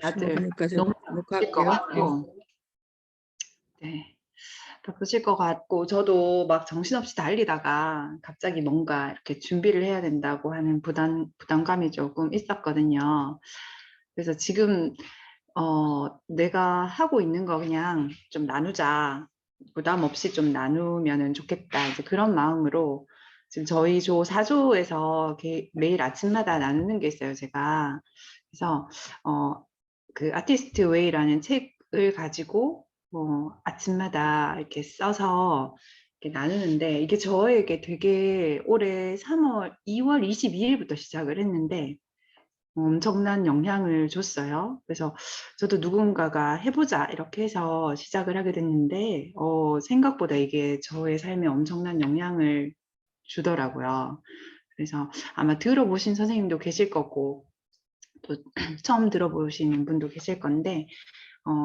다들 그러니까 제가 너무 바쁘실 것 녹화할게요. 네. 같고, 네, 바쁘실 것 같고, 저도 막 정신없이 달리다가 갑자기 뭔가 이렇게 준비를 해야 된다고 하는 부담감이 조금 있었거든요. 그래서 지금, 내가 하고 있는 거 그냥 좀 나누자. 부담 없이 좀 나누면은 좋겠다. 이제 그런 마음으로 지금 저희 조 4조에서 매일 아침마다 나누는 게 있어요, 제가. 그래서, 그 아티스트 웨이라는 책을 가지고 아침마다 이렇게 써서 이렇게 나누는데 이게 저에게 되게 올해 2월 22일부터 시작을 했는데 엄청난 영향을 줬어요. 그래서 저도 누군가가 해보자 이렇게 해서 시작을 하게 됐는데 생각보다 이게 저의 삶에 엄청난 영향을 주더라고요. 그래서 아마 들어보신 선생님도 계실 거고 또 처음 들어보시는 분도 계실 건데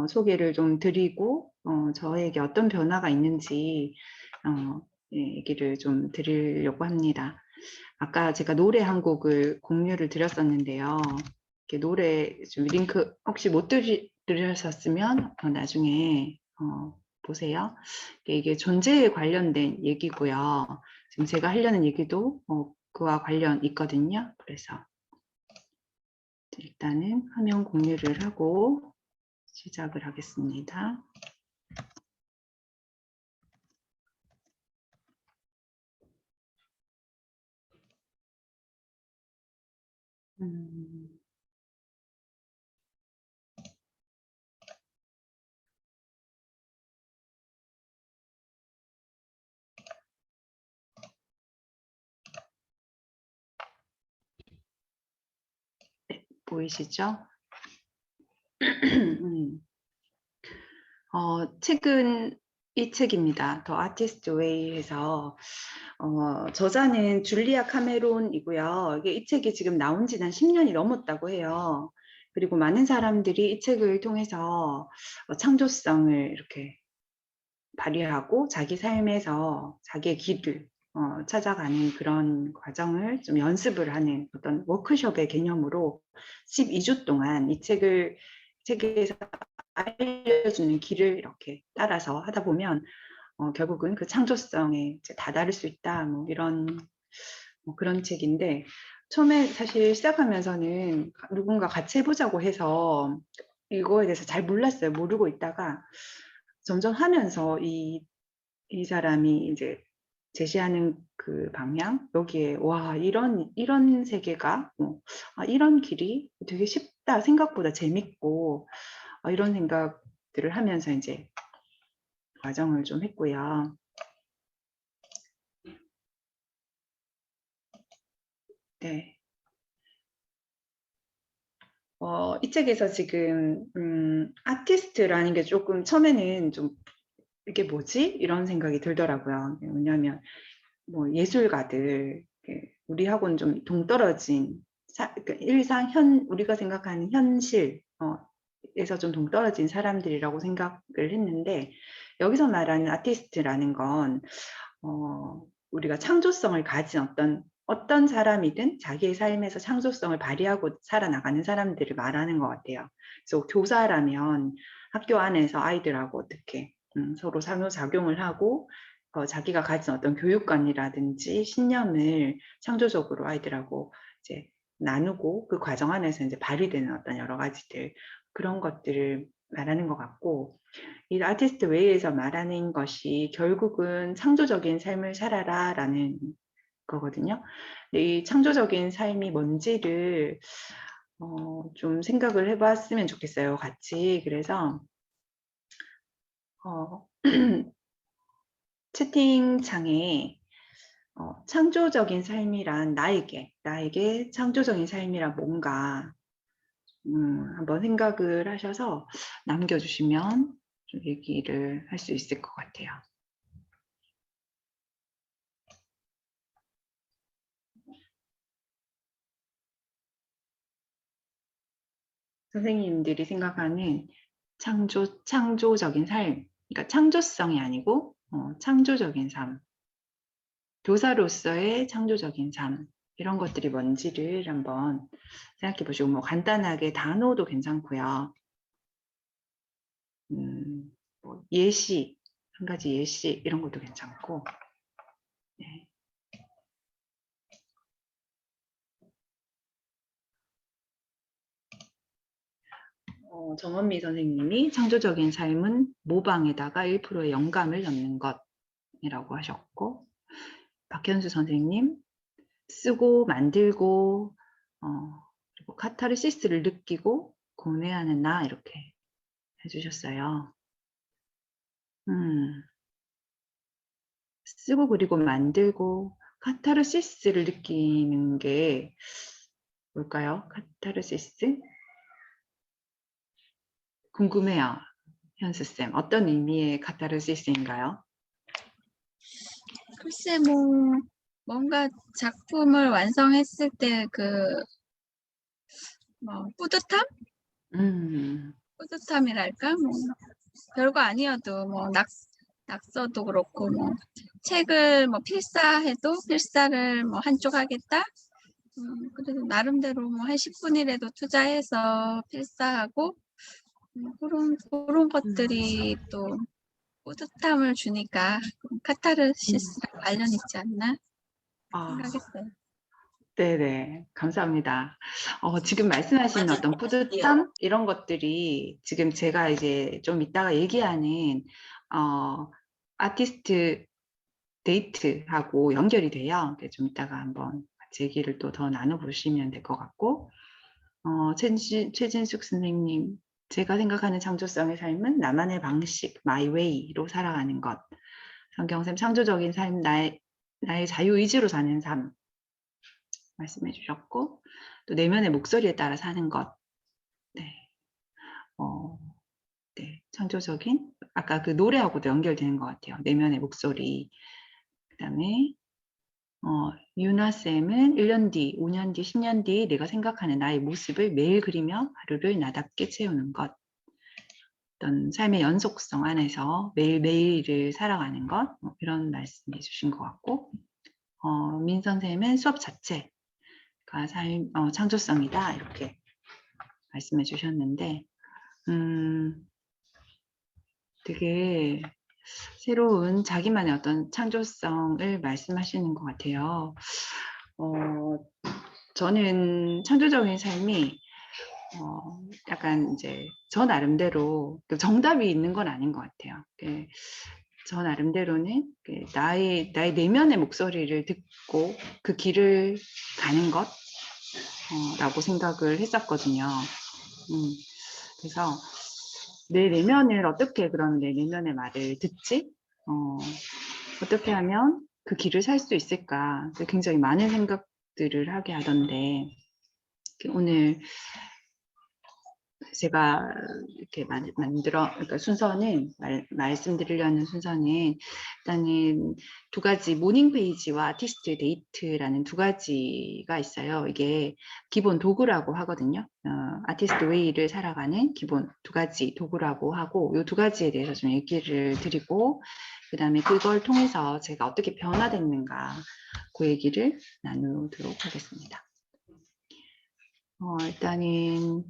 소개를 좀 드리고 저에게 어떤 변화가 있는지 얘기를 좀 드리려고 합니다. 아까 제가 노래 한 곡을 공유를 드렸었는데요. 이렇게 노래 좀 링크 혹시 못 들으셨으면 나중에 보세요. 이게 존재에 관련된 얘기고요. 지금 제가 하려는 얘기도 그와 관련 있거든요. 그래서 일단은 화면 공유를 하고 시작을 하겠습니다. 네, 보이시죠? 책은 이 책입니다. 더 아티스트 웨이에서 저자는 줄리아 카메론이고요. 이 책이 지금 나온 지는 10년이 넘었다고 해요. 그리고 많은 사람들이 이 책을 통해서 창조성을 이렇게 발휘하고 자기 삶에서 자기의 길을 찾아가는 그런 과정을 좀 연습을 하는 어떤 워크숍의 개념으로 12주 동안 이 책에서 알려주는 길을 이렇게 따라서 하다 보면 결국은 그 창조성에 다다를 수 있다. 뭐 이런 그런 책인데 처음에 사실 시작하면서는 누군가 같이 해보자고 해서 이거에 대해서 잘 몰랐어요. 모르고 있다가 점점 하면서 이 사람이 이제 제시하는 그 방향 여기에 와 이런 세계가 이런 길이 되게 쉽다 생각보다 재밌고 이런 생각들을 하면서 이제 과정을 좀 했고요. 네. 이 책에서 지금 아티스트라는 게 조금 처음에는 좀 이게 뭐지? 이런 생각이 들더라고요. 왜냐하면 뭐 예술가들 우리하고는 좀 동떨어진 그러니까 우리가 생각하는 현실 에서 좀 동떨어진 사람들이라고 생각을 했는데 여기서 말하는 아티스트라는 건 우리가 창조성을 가진 어떤 사람이든 자기의 삶에서 창조성을 발휘하고 살아나가는 사람들을 말하는 것 같아요. 그래서 교사라면 학교 안에서 아이들하고 어떻게 서로 상호작용을 하고 자기가 가진 어떤 교육관이라든지 신념을 창조적으로 아이들하고 이제 나누고 그 과정 안에서 이제 발휘되는 어떤 여러 가지들 그런 것들을 말하는 것 같고 이 아티스트 웨이에서 말하는 것이 결국은 창조적인 삶을 살아라라는 거거든요. 이 창조적인 삶이 뭔지를 좀 생각을 해봤으면 좋겠어요, 같이. 그래서 채팅창에 창조적인 삶이란 나에게 창조적인 삶이란 뭔가 한번 생각을 하셔서 남겨주시면 좀 얘기를 할 수 있을 것 같아요. 선생님들이 생각하는 창조적인 삶, 그러니까 창조성이 아니고 창조적인 삶, 교사로서의 창조적인 삶, 이런 것들이 뭔지를 한번 생각해 보시고, 뭐 간단하게 단어도 괜찮고요. 뭐 예시, 한 가지 예시 이런 것도 괜찮고. 네. 정원미 선생님이 창조적인 삶은 모방에다가 1%의 영감을 넣는 것이라고 하셨고, 박현수 선생님 쓰고 만들고 그리고 카타르시스를 느끼고 고뇌하는 나 이렇게 해주셨어요. 쓰고 그리고 만들고 카타르시스를 느끼는 게 뭘까요? 카타르시스? 궁금해요. 현수쌤, 어떤 의미의 카타르시스인가요? 글쎄, 뭐, 뭔가 작품을 완성했을 때 뿌듯함? 뿌듯함이랄까? 뭐, 별거 아니어도, 뭐, 낙서도 그렇고, 뭐, 책을 뭐 필사해도 필사를 뭐 한쪽 하겠다? 그래도 나름대로 뭐 한 10분이라도 투자해서 필사하고, 그런 것들이 또 뿌듯함을 주니까 카타르시스랑 관련 있지 않나 생각했어요. 네네, 감사합니다. 지금 말씀하신 어떤 뿌듯함 이런 것들이 지금 제가 이제 좀 이따가 얘기하는 아티스트 데이트하고 연결이 돼요. 좀 이따가 한번 같이 얘기를 또 더 나눠보시면 될 것 같고, 최진숙 선생님, 제가 생각하는 창조성의 삶은 나만의 방식, my way로 살아가는 것. 성경쌤, 창조적인 삶, 나의 자유의지로 사는 삶 말씀해 주셨고, 또 내면의 목소리에 따라 사는 것. 네. 네. 창조적인, 아까 그 노래하고도 연결되는 것 같아요. 내면의 목소리. 그 다음에, 유나쌤은 1년 뒤, 5년 뒤, 10년 뒤 내가 생각하는 나의 모습을 매일 그리며 하루를 나답게 채우는 것. 어떤 삶의 연속성 안에서 매일매일을 살아가는 것, 뭐 이런 말씀해 주신 것 같고, 민 선생님은 수업 자체가 창조성이다, 이렇게 말씀해 주셨는데, 되게 새로운 자기만의 어떤 창조성을 말씀하시는 것 같아요. 저는 창조적인 삶이 약간 이제 저 나름대로 정답이 있는 건 아닌 것 같아요. 저 나름대로는 나의 내면의 목소리를 듣고 그 길을 가는 것라고 생각을 했었거든요. 그래서 내 내면을 어떻게 그런 내 내면의 말을 듣지? 어떻게 하면 그 길을 살 수 있을까? 굉장히 많은 생각들을 하게 하던데 오늘 제가 이렇게 그러니까 순서는 말씀드리려는 순서는 일단은 두 가지 모닝 페이지와 아티스트 데이트라는 두 가지가 있어요. 이게 기본 도구라고 하거든요. 아티스트 웨이를 살아가는 기본 두 가지 도구라고 하고 이 두 가지에 대해서 좀 얘기를 드리고 그 다음에 그걸 통해서 제가 어떻게 변화됐는가 그 얘기를 나누도록 하겠습니다. 일단은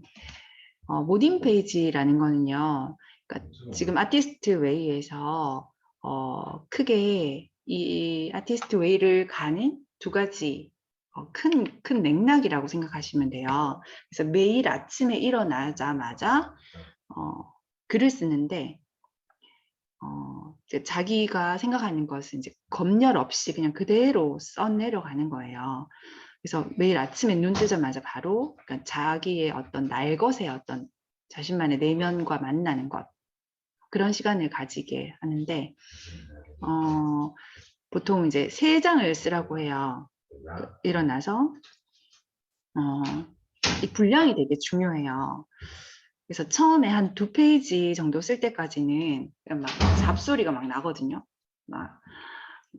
모딩 페이지라는 거는요. 그러니까 지금 아티스트 웨이에서 크게 이 아티스트 웨이를 가는 두 가지 큰 맥락이라고 생각하시면 돼요. 그래서 매일 아침에 일어나자마자 글을 쓰는데 이제 자기가 생각하는 것을 이제 검열 없이 그냥 그대로 써내려가는 거예요. 그래서 매일 아침에 눈 뜨자마자 바로 그러니까 자기의 어떤 날것의 어떤 자신만의 내면과 만나는 것 그런 시간을 가지게 하는데 보통 이제 3장을 쓰라고 해요. 일어나서 이 분량이 되게 중요해요. 그래서 처음에 한 2페이지 정도 쓸 때까지는 막 잡소리가 막 나거든요. 막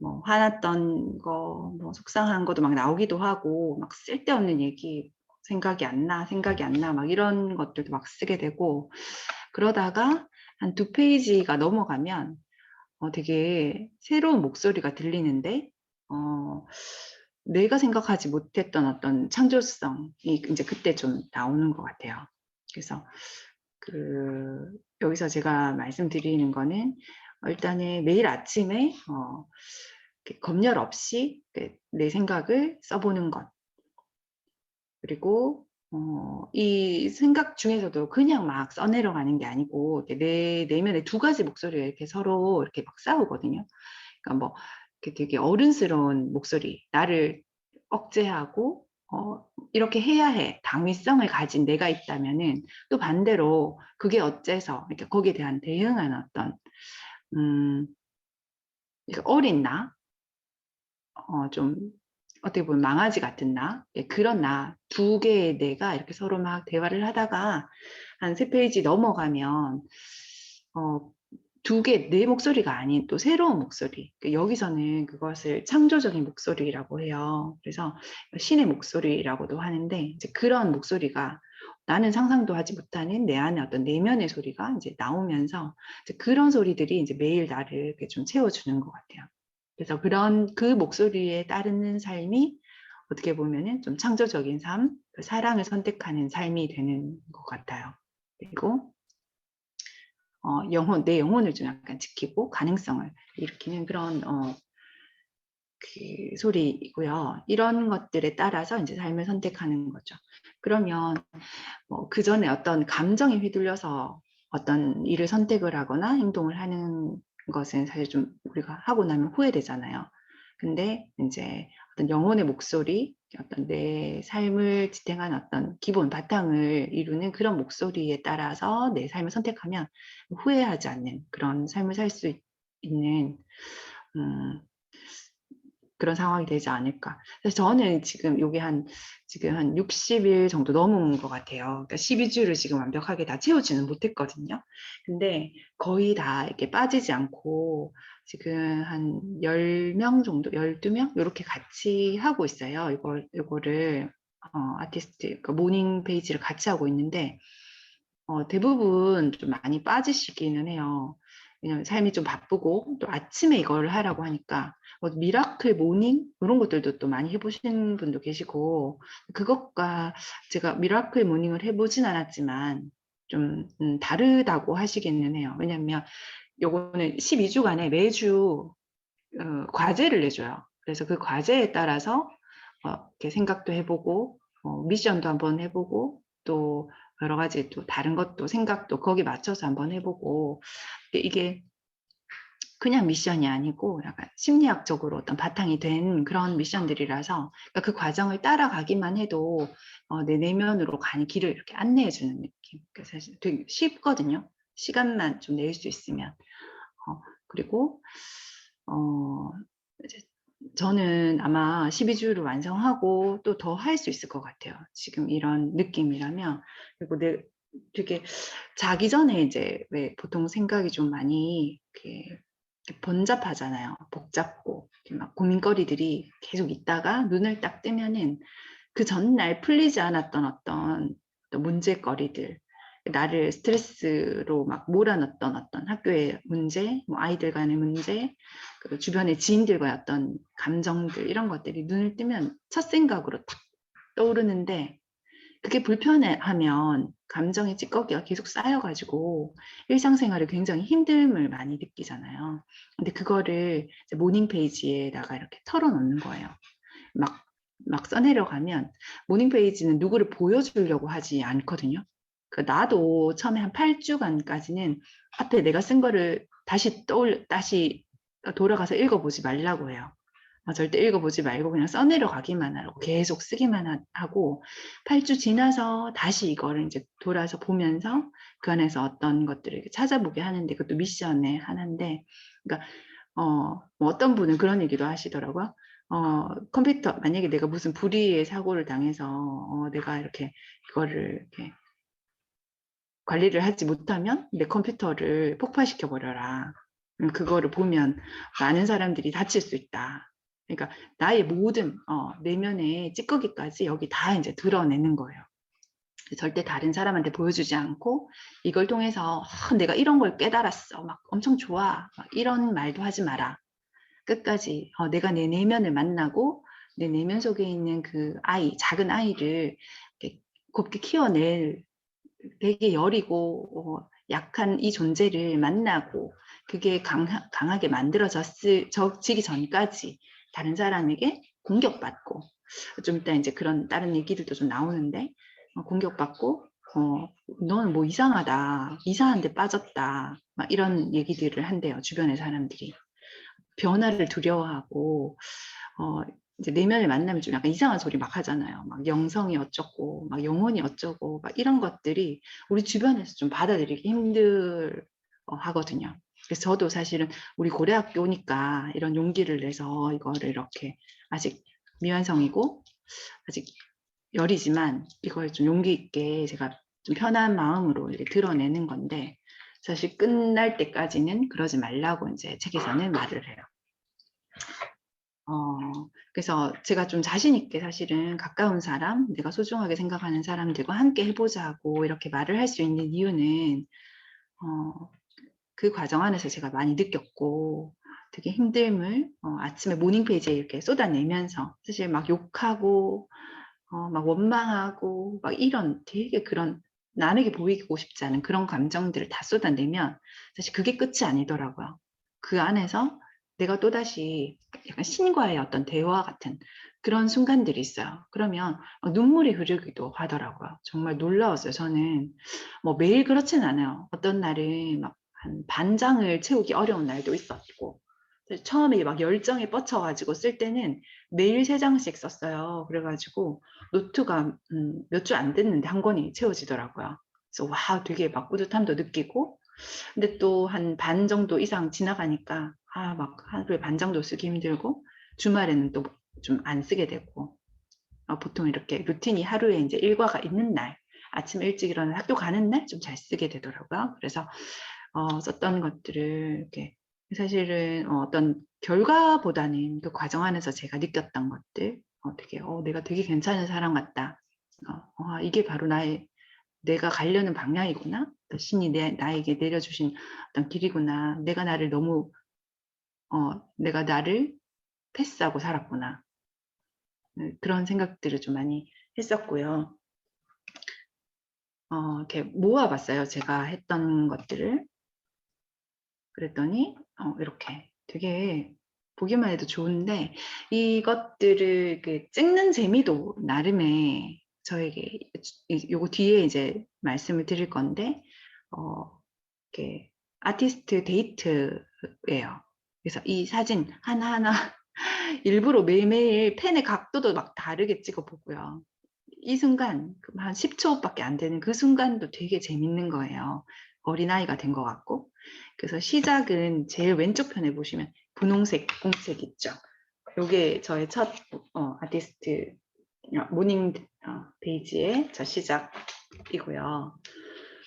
뭐 화났던 거, 뭐 속상한 것도 막 나오기도 하고, 막 쓸데없는 얘기, 생각이 안 나, 막 이런 것들도 막 쓰게 되고, 그러다가 한 2페이지가 넘어가면 되게 새로운 목소리가 들리는데, 내가 생각하지 못했던 어떤 창조성이 이제 그때 좀 나오는 것 같아요. 그래서 여기서 제가 말씀드리는 거는 일단은 매일 아침에 검열 없이 내 생각을 써보는 것. 그리고 이 생각 중에서도 그냥 막 써내려가는 게 아니고 내 내면에 두 가지 목소리가 이렇게 서로 이렇게 막 싸우거든요. 그러니까 뭐 되게 어른스러운 목소리, 나를 억제하고 이렇게 해야 해, 당위성을 가진 내가 있다면은 또 반대로 그게 어째서 이렇게 거기에 대한 대응하는 어떤 어린 나, 좀 어떻게 보면 망아지 같은 나, 그런 나 두 개의 내가 이렇게 서로 막 대화를 하다가 한 3페이지 넘어가면 두 개, 내 목소리가 아닌 또 새로운 목소리. 여기서는 그것을 창조적인 목소리라고 해요. 그래서 신의 목소리라고도 하는데, 이제 그런 목소리가 나는 상상도 하지 못하는 내 안에 어떤 내면의 소리가 이제 나오면서 이제 그런 소리들이 이제 매일 나를 이렇게 좀 채워주는 것 같아요. 그래서 그 목소리에 따르는 삶이 어떻게 보면은 좀 창조적인 삶, 사랑을 선택하는 삶이 되는 것 같아요. 그리고 내 영혼을 좀 약간 지키고 가능성을 일으키는 그런 그 소리이고요. 이런 것들에 따라서 이제 삶을 선택하는 거죠. 그러면 그 전에 어떤 감정에 휘둘려서 어떤 일을 선택을 하거나 행동을 하는 것은 사실 좀 우리가 하고 나면 후회되잖아요. 근데 이제 어떤 영혼의 목소리, 어떤 내 삶을 지탱한 어떤 기본 바탕을 이루는 그런 목소리에 따라서 내 삶을 선택하면 후회하지 않는 그런 삶을 살 수 있는 음, 그런 상황이 되지 않을까. 그래서 저는 지금 지금 한 60일 정도 넘은 것 같아요. 그러니까 12주를 지금 완벽하게 다 채우지는 못했거든요. 근데 거의 다 이렇게 빠지지 않고 지금 한 10명 정도, 12명? 이렇게 같이 하고 있어요. 이거를, 아티스트, 그 모닝 페이지를 같이 하고 있는데, 대부분 좀 많이 빠지시기는 해요. 왜냐면 삶이 좀 바쁘고 또 아침에 이거를 하라고 하니까 미라클 모닝 이런 것들도 또 많이 해보신 분도 계시고 그것과 제가 미라클 모닝을 해보진 않았지만 좀 다르다고 하시기는 해요. 왜냐면 요거는 12주간에 매주 과제를 내줘요. 그래서 그 과제에 따라서 이렇게 생각도 해보고 미션도 한번 해보고 또 여러 가지 또 다른 것도 생각도 거기 맞춰서 한번 해보고 이게 그냥 미션이 아니고 약간 심리학적으로 어떤 바탕이 된 그런 미션들이라서 그러니까 그 과정을 따라가기만 해도 내 내면으로 가는 길을 이렇게 안내해주는 느낌. 그래서 사실 되게 쉽거든요. 시간만 좀 낼 수 있으면. 그리고 이제 저는 아마 12주를 완성하고 또 더 할 수 있을 것 같아요. 지금 이런 느낌이라면. 그리고 되게 자기 전에 이제 왜 보통 생각이 좀 많이 이렇게 번잡하잖아요. 복잡고 막 고민거리들이 계속 있다가 눈을 딱 뜨면은 그 전날 풀리지 않았던 어떤 문제거리들, 나를 스트레스로 막 몰아넣었던 어떤 학교의 문제, 뭐 아이들 간의 문제, 그 주변의 지인들과의 어떤 감정들 이런 것들이 눈을 뜨면 첫 생각으로 탁 떠오르는데 그게 불편하면 감정의 찌꺼기가 계속 쌓여가지고 일상생활에 굉장히 힘듦을 많이 느끼잖아요. 근데 그거를 모닝 페이지에다가 이렇게 털어놓는 거예요. 막, 막 써내려가면 모닝 페이지는 누구를 보여주려고 하지 않거든요. 나도 처음에 한 8주간까지는 앞에 내가 쓴 거를 다시 돌아가서 읽어보지 말라고 해요. 절대 읽어보지 말고 그냥 써내려가기만 하고 계속 쓰기만 하고 8주 지나서 다시 이거를 이제 돌아서 보면서 그 안에서 어떤 것들을 찾아보게 하는데 그것도 미션의 하나인데 그러니까 뭐 어떤 분은 그런 얘기도 하시더라고요. 컴퓨터 만약에 내가 무슨 불의의 사고를 당해서 내가 이렇게 이거를 이렇게 관리를 하지 못하면 내 컴퓨터를 폭파시켜 버려라. 그거를 보면 많은 사람들이 다칠 수 있다. 그러니까 나의 모든 내면의 찌꺼기까지 여기 다 이제 드러내는 거예요. 절대 다른 사람한테 보여주지 않고 이걸 통해서 내가 이런 걸 깨달았어. 막 엄청 좋아. 막 이런 말도 하지 마라. 끝까지 내가 내 내면을 만나고 내 내면 속에 있는 그 아이, 작은 아이를 이렇게 곱게 키워낼 되게 여리고 약한 이 존재를 만나고 그게 강하게 만들어지기 전까지 다른 사람에게 공격받고 좀 이따 이제 그런 다른 얘기들도 좀 나오는데 공격받고 너는 뭐 이상하다, 이상한 데 빠졌다 막 이런 얘기들을 한대요. 주변의 사람들이. 변화를 두려워하고 이제 내면을 만나면 좀 약간 이상한 소리 막 하잖아요. 막 영성이 어쩌고, 막 영혼이 어쩌고, 막 이런 것들이 우리 주변에서 좀 받아들이기 힘들 하거든요. 그래서 저도 사실은 우리 고려학교니까 이런 용기를 내서 이거를 이렇게 아직 미완성이고 아직 열이지만 이걸 좀 용기 있게 제가 좀 편한 마음으로 이렇게 드러내는 건데 사실 끝날 때까지는 그러지 말라고 이제 책에서는 말을 해요. 그래서 제가 좀 자신 있게 사실은 가까운 사람, 내가 소중하게 생각하는 사람들과 함께 해보자고 이렇게 말을 할 수 있는 이유는 그 과정 안에서 제가 많이 느꼈고 되게 힘듦을 아침에 모닝 페이지에 이렇게 쏟아내면서 사실 막 욕하고 막 원망하고 막 이런 되게 그런 남에게 보이고 싶지 않은 그런 감정들을 다 쏟아내면 사실 그게 끝이 아니더라고요. 그 안에서 내가 또다시 약간 신과의 어떤 대화 같은 그런 순간들이 있어요. 그러면 눈물이 흐르기도 하더라고요. 정말 놀라웠어요. 저는 뭐 매일 그렇진 않아요. 어떤 날은 막 한 반장을 채우기 어려운 날도 있었고 처음에 막 열정에 뻗쳐가지고 쓸 때는 매일 3장씩 썼어요. 그래가지고 노트가 몇 주 안 됐는데 한 권이 채워지더라고요. 그래서 와 되게 막 뿌듯함도 느끼고 근데 또 한 반 정도 이상 지나가니까 막 하루에 반 정도 쓰기 힘들고 주말에는 또 좀 안 쓰게 되고 보통 이렇게 루틴이 하루에 이제 일과가 있는 날 아침 일찍 일어나 학교 가는 날 좀 잘 쓰게 되더라고요. 그래서 썼던 것들을 이렇게 사실은 어떤 결과보다는 그 과정 안에서 제가 느꼈던 것들 되게 내가 되게 괜찮은 사람 같다. 이게 바로 내가 가려는 방향이구나. 신이 나에게 내려주신 어떤 길이구나. 내가 나를 패스하고 살았구나. 그런 생각들을 좀 많이 했었고요. 이렇게 모아봤어요. 제가 했던 것들을. 그랬더니 이렇게 되게 보기만 해도 좋은데 이것들을 이렇게 찍는 재미도 나름의 저에게 요거 뒤에 이제 말씀을 드릴 건데 이렇게 아티스트 데이트예요. 그래서 이 사진 하나하나 일부러 매일매일 펜의 각도도 막 다르게 찍어보고요. 이 순간 한 10초밖에 안 되는 그 순간도 되게 재밌는 거예요. 어린아이가 된 것 같고. 그래서 시작은 제일 왼쪽 편에 보시면 분홍색 공책 있죠. 요게 저의 첫 아티스트 모닝 페이지의 첫 시작이고요.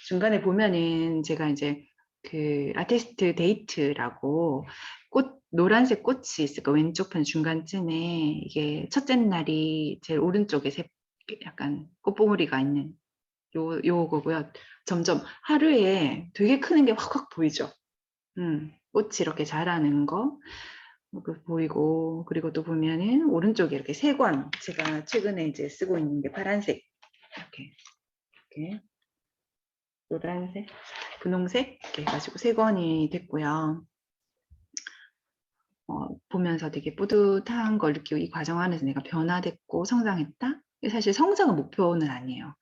중간에 보면은 제가 이제 그 아티스트 데이트라고 노란색 꽃이 있을 거 왼쪽 편 중간쯤에 이게 첫째 날이 제일 오른쪽에 약간 꽃봉오리가 있는 요거고요. 점점 하루에 되게 크는 게 확확 보이죠. 꽃이 이렇게 자라는 거 보이고 그리고 또 보면은 오른쪽에 이렇게 세 권 제가 최근에 이제 쓰고 있는 게 파란색 이렇게 노란색, 분홍색 이렇게 해가지고 세 권이 됐고요. 보면서 되게 뿌듯한 걸 느끼고 이 과정 안에서 내가 변화됐고 성장했다. 사실 성장은 목표는 아니에요.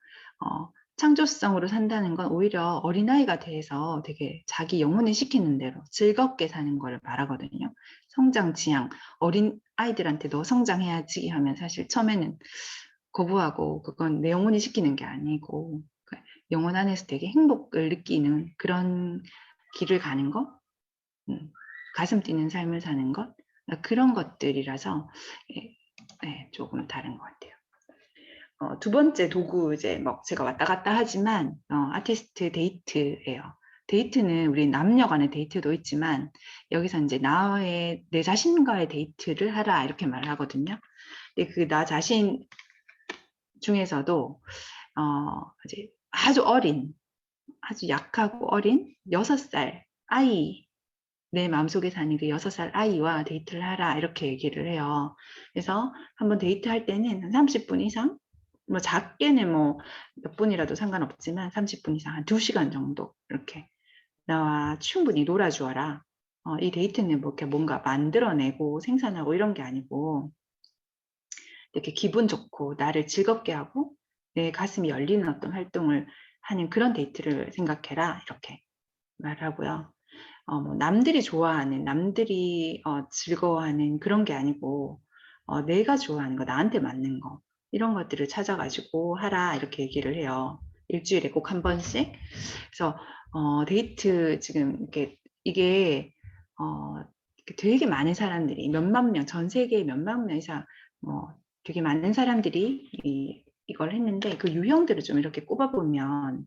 창조성으로 산다는 건 오히려 어린아이가 돼서 되게 자기 영혼을 시키는 대로 즐겁게 사는 걸 말하거든요. 성장 지향, 어린 아이들한테 너 성장해야지 하면 사실 처음에는 거부하고 그건 내 영혼이 시키는 게 아니고 영혼 안에서 되게 행복을 느끼는 그런 길을 가는 것, 가슴 뛰는 삶을 사는 것, 그런 것들이라서 조금 다른 것 같아요. 두 번째 도구 이제 뭐 제가 왔다 갔다 하지만 아티스트 데이트예요. 데이트는 우리 남녀 간의 데이트도 있지만 여기서 이제 내 자신과의 데이트를 하라 이렇게 말을 하거든요. 근데 그 나 자신 중에서도 이제 아주 약하고 어린 6살 아이 내 마음속에 사는 그 6살 아이와 데이트를 하라 이렇게 얘기를 해요. 그래서 한번 데이트할 때는 한 30분 이상, 뭐 작게는 뭐 몇 분이라도 상관없지만 30분 이상 한 2시간 정도 이렇게 나와 충분히 놀아주어라. 이 데이트는 뭐 이렇게 뭔가 만들어내고 생산하고 이런 게 아니고 이렇게 기분 좋고 나를 즐겁게 하고 내 가슴이 열리는 어떤 활동을 하는 그런 데이트를 생각해라 이렇게 말하고요. 뭐 남들이 좋아하는, 남들이 즐거워하는 그런 게 아니고 내가 좋아하는 거, 나한테 맞는 거 이런 것들을 찾아가지고 하라 이렇게 얘기를 해요. 일주일에 꼭 한 번씩. 그래서 데이트 지금 이게 되게 많은 사람들이 몇만 명, 전 세계에 몇만 명 이상 되게 많은 사람들이 이걸 했는데 그 유형들을 좀 이렇게 꼽아보면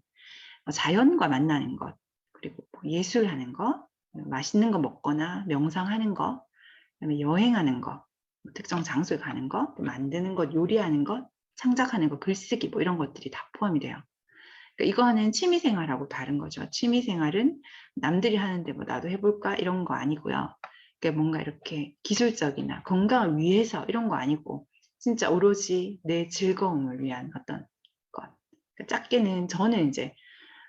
자연과 만나는 것, 그리고 뭐 예술하는 것, 맛있는 거 먹거나 명상하는 것, 그다음에 여행하는 것, 뭐 특정 장소에 가는 것, 만드는 것, 요리하는 것, 창작하는 것, 글쓰기 뭐 이런 것들이 다 포함이 돼요. 그러니까 이거는 취미생활하고 다른 거죠. 취미생활은 남들이 하는데 뭐 나도 해볼까 이런 거 아니고요. 그러니까 뭔가 이렇게 기술적이나 건강을 위해서 이런 거 아니고 진짜 오로지 내 즐거움을 위한 어떤 것. 그러니까 작게는 저는 이제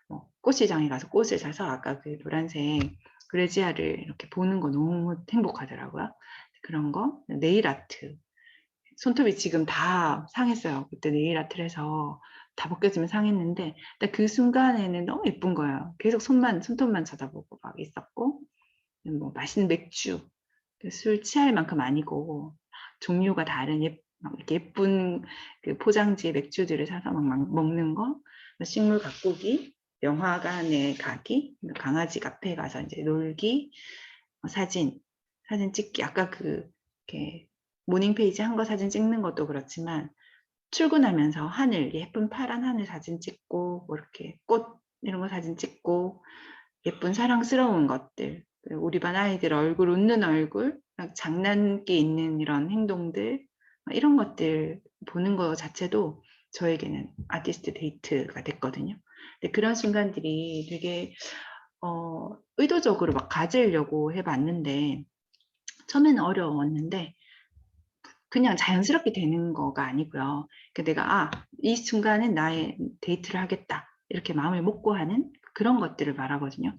뭐 꽃시장에 가서 꽃을 사서 아까 그 노란색 그레지아를 이렇게 보는 거 너무 행복하더라고요. 그런 거, 네일 아트. 손톱이 지금 다 상했어요. 그때 네일 아트를 해서 다 벗겨지면 상했는데 그 순간에는 너무 예쁜 거예요. 계속 손톱만 쳐다보고 막 있었고 뭐 맛있는 맥주, 술 취할 만큼 아니고 종류가 다른 막 이렇게 예쁜 그 포장지의 맥주들을 사서 막 먹는 거, 식물 가꾸기, 영화관에 가기, 강아지 카페에 가서 이제 놀기, 사진 찍기. 아까 이렇게 모닝 페이지 한 거 사진 찍는 것도 그렇지만 출근하면서 하늘, 예쁜 파란 하늘 사진 찍고, 뭐 이렇게 꽃 이런 거 사진 찍고, 예쁜 사랑스러운 것들, 우리 반 아이들 얼굴, 웃는 얼굴, 장난기 있는 이런 행동들, 이런 것들 보는 것 자체도 저에게는 아티스트 데이트가 됐거든요. 근데 그런 순간들이 되게 의도적으로 막 가지려고 해봤는데 처음에는 어려웠는데 그냥 자연스럽게 되는 거가 아니고요. 그러니까 내가 이 순간은 나의 데이트를 하겠다 이렇게 마음을 먹고 하는 그런 것들을 말하거든요.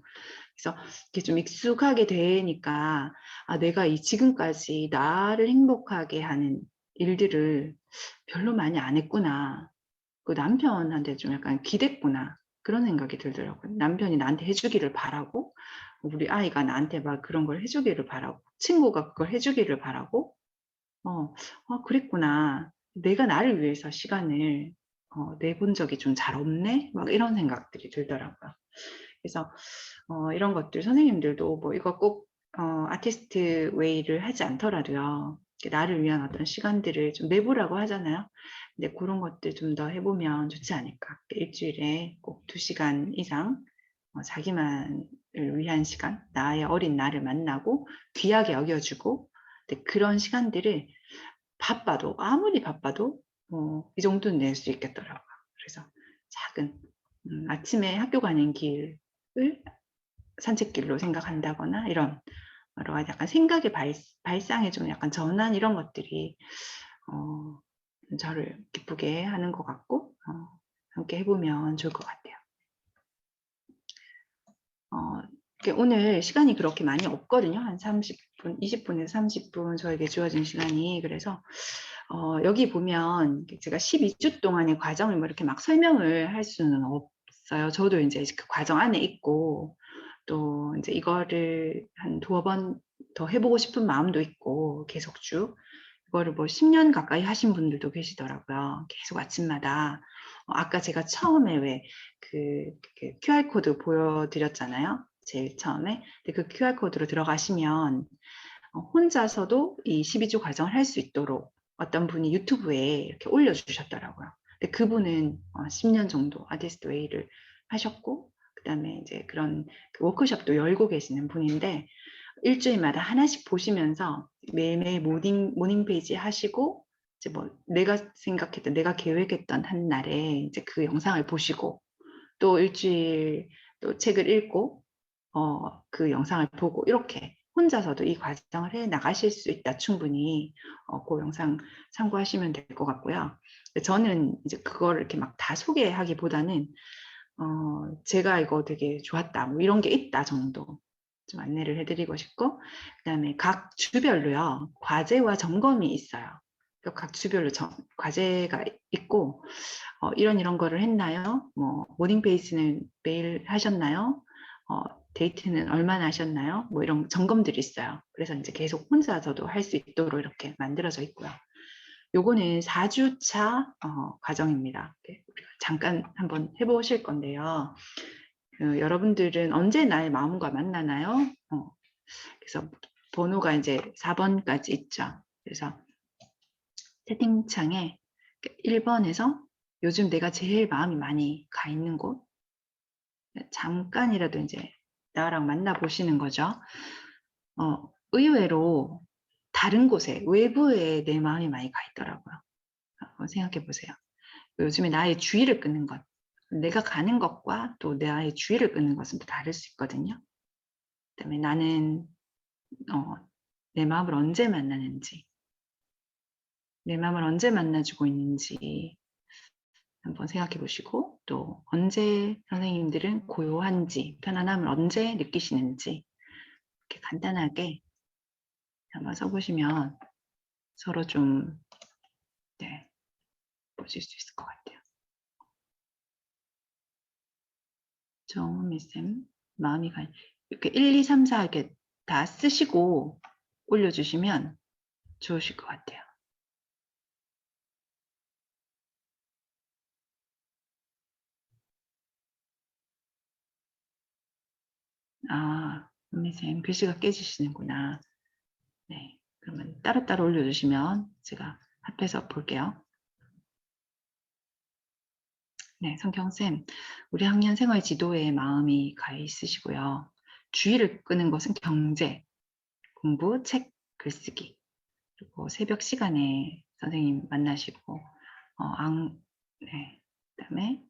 그래서 이렇게 좀 익숙하게 되니까 내가 이 지금까지 나를 행복하게 하는 일들을 별로 많이 안 했구나. 그 남편한테 좀 약간 기댔구나. 그런 생각이 들더라고요. 남편이 나한테 해주기를 바라고, 우리 아이가 나한테 막 그런 걸 해주기를 바라고, 친구가 그걸 해주기를 바라고, 그랬구나. 내가 나를 위해서 시간을 내본 적이 좀 잘 없네? 막 이런 생각들이 들더라고요. 그래서 이런 것들 선생님들도 뭐 이거 꼭 아티스트 웨이를 하지 않더라도요. 나를 위한 어떤 시간들을 좀 내보라고 하잖아요. 근데 그런 것들 좀 더 해보면 좋지 않을까. 일주일에 꼭 2시간 이상 자기만을 위한 시간, 나의 어린 나를 만나고 귀하게 여겨주고 그런 시간들을 바빠도 아무리 바빠도 이 정도는 낼 수 있겠더라고요. 그래서 작은 아침에 학교 가는 길을 산책길로 생각한다거나 이런 여러 가지 약간 생각의 발상에 좀 약간 전환 이런 것들이 저를 기쁘게 하는 것 같고 함께 해보면 좋을 것 같아요. 오늘 시간이 그렇게 많이 없거든요. 한 30분, 20분에서 30분 저에게 주어진 시간이. 그래서 여기 보면 제가 12주 동안의 과정을 뭐 이렇게 막 설명을 할 수는 없어요. 저도 이제 그 과정 안에 있고 또 이제 이거를 한 2번 더 해보고 싶은 마음도 있고 계속 쭉 이거를 뭐 10년 가까이 하신 분들도 계시더라고요. 계속 아침마다 아까 제가 처음에 왜 QR코드 보여드렸잖아요. 제일 처음에. 근데 그 QR코드로 들어가시면 혼자서도 이 12주 과정을 할 수 있도록 어떤 분이 유튜브에 이렇게 올려주셨더라고요. 근데 그분은 10년 정도 아티스트 웨이를 하셨고, 그 다음에 이제 그런 워크숍도 열고 계시는 분인데, 일주일마다 하나씩 보시면서 매일매일 모닝 페이지 하시고, 이제 뭐 내가 생각했던, 내가 계획했던 한 날에 이제 그 영상을 보시고, 또 일주일 또 책을 읽고, 그 영상을 보고 이렇게 혼자서도 이 과정을 해 나가실 수 있다. 충분히 그 영상 참고하시면 될 것 같고요. 저는 이제 그걸 이렇게 막 다 소개하기보다는 제가 이거 되게 좋았다, 뭐 이런 게 있다 정도 좀 안내를 해드리고 싶고, 그다음에 각 주별로요 과제와 점검이 있어요. 각 주별로 과제가 있고 이런 거를 했나요? 뭐 모닝 페이지는 매일 하셨나요? 데이트는 얼마나 하셨나요? 뭐 이런 점검들이 있어요. 그래서 이제 계속 혼자서도 할 수 있도록 이렇게 만들어져 있고요. 요거는 4주차 과정입니다. 우리가 잠깐 한번 해보실 건데요. 여러분들은 언제 나의 마음과 만나나요? 그래서 번호가 이제 4번까지 있죠. 그래서 채팅창에 1번에서 요즘 내가 제일 마음이 많이 가 있는 곳, 잠깐이라도 이제 나랑 만나보시는 거죠. 의외로 다른 곳에, 외부에 내 마음이 많이 가 있더라고요. 한번 생각해 보세요. 요즘에 나의 주의를 끄는 것, 내가 가는 것과 또 나의 주의를 끄는 것은 또 다를 수 있거든요. 그다음에 나는 내 마음을 언제 만나는지, 내 마음을 언제 만나주고 있는지 한번 생각해 보시고, 또 언제 선생님들은 고요한지, 편안함을 언제 느끼시는지 이렇게 간단하게 한번 써보시면 서로 좀 보실 수 있을 것 같아요. 정미쌤, 마음이 가 이렇게 1, 2, 3, 4 이렇게 다 쓰시고 올려주시면 좋으실 것 같아요. 은미쌤 글씨가 깨지시는구나. 네, 그러면 따로따로 올려주시면 제가 합해서 볼게요. 네, 성경쌤, 우리 학년 생활 지도에 마음이 가 있으시고요. 주의를 끄는 것은 경제, 공부, 책, 글쓰기, 그리고 새벽 시간에 선생님 만나시고, 네, 그다음에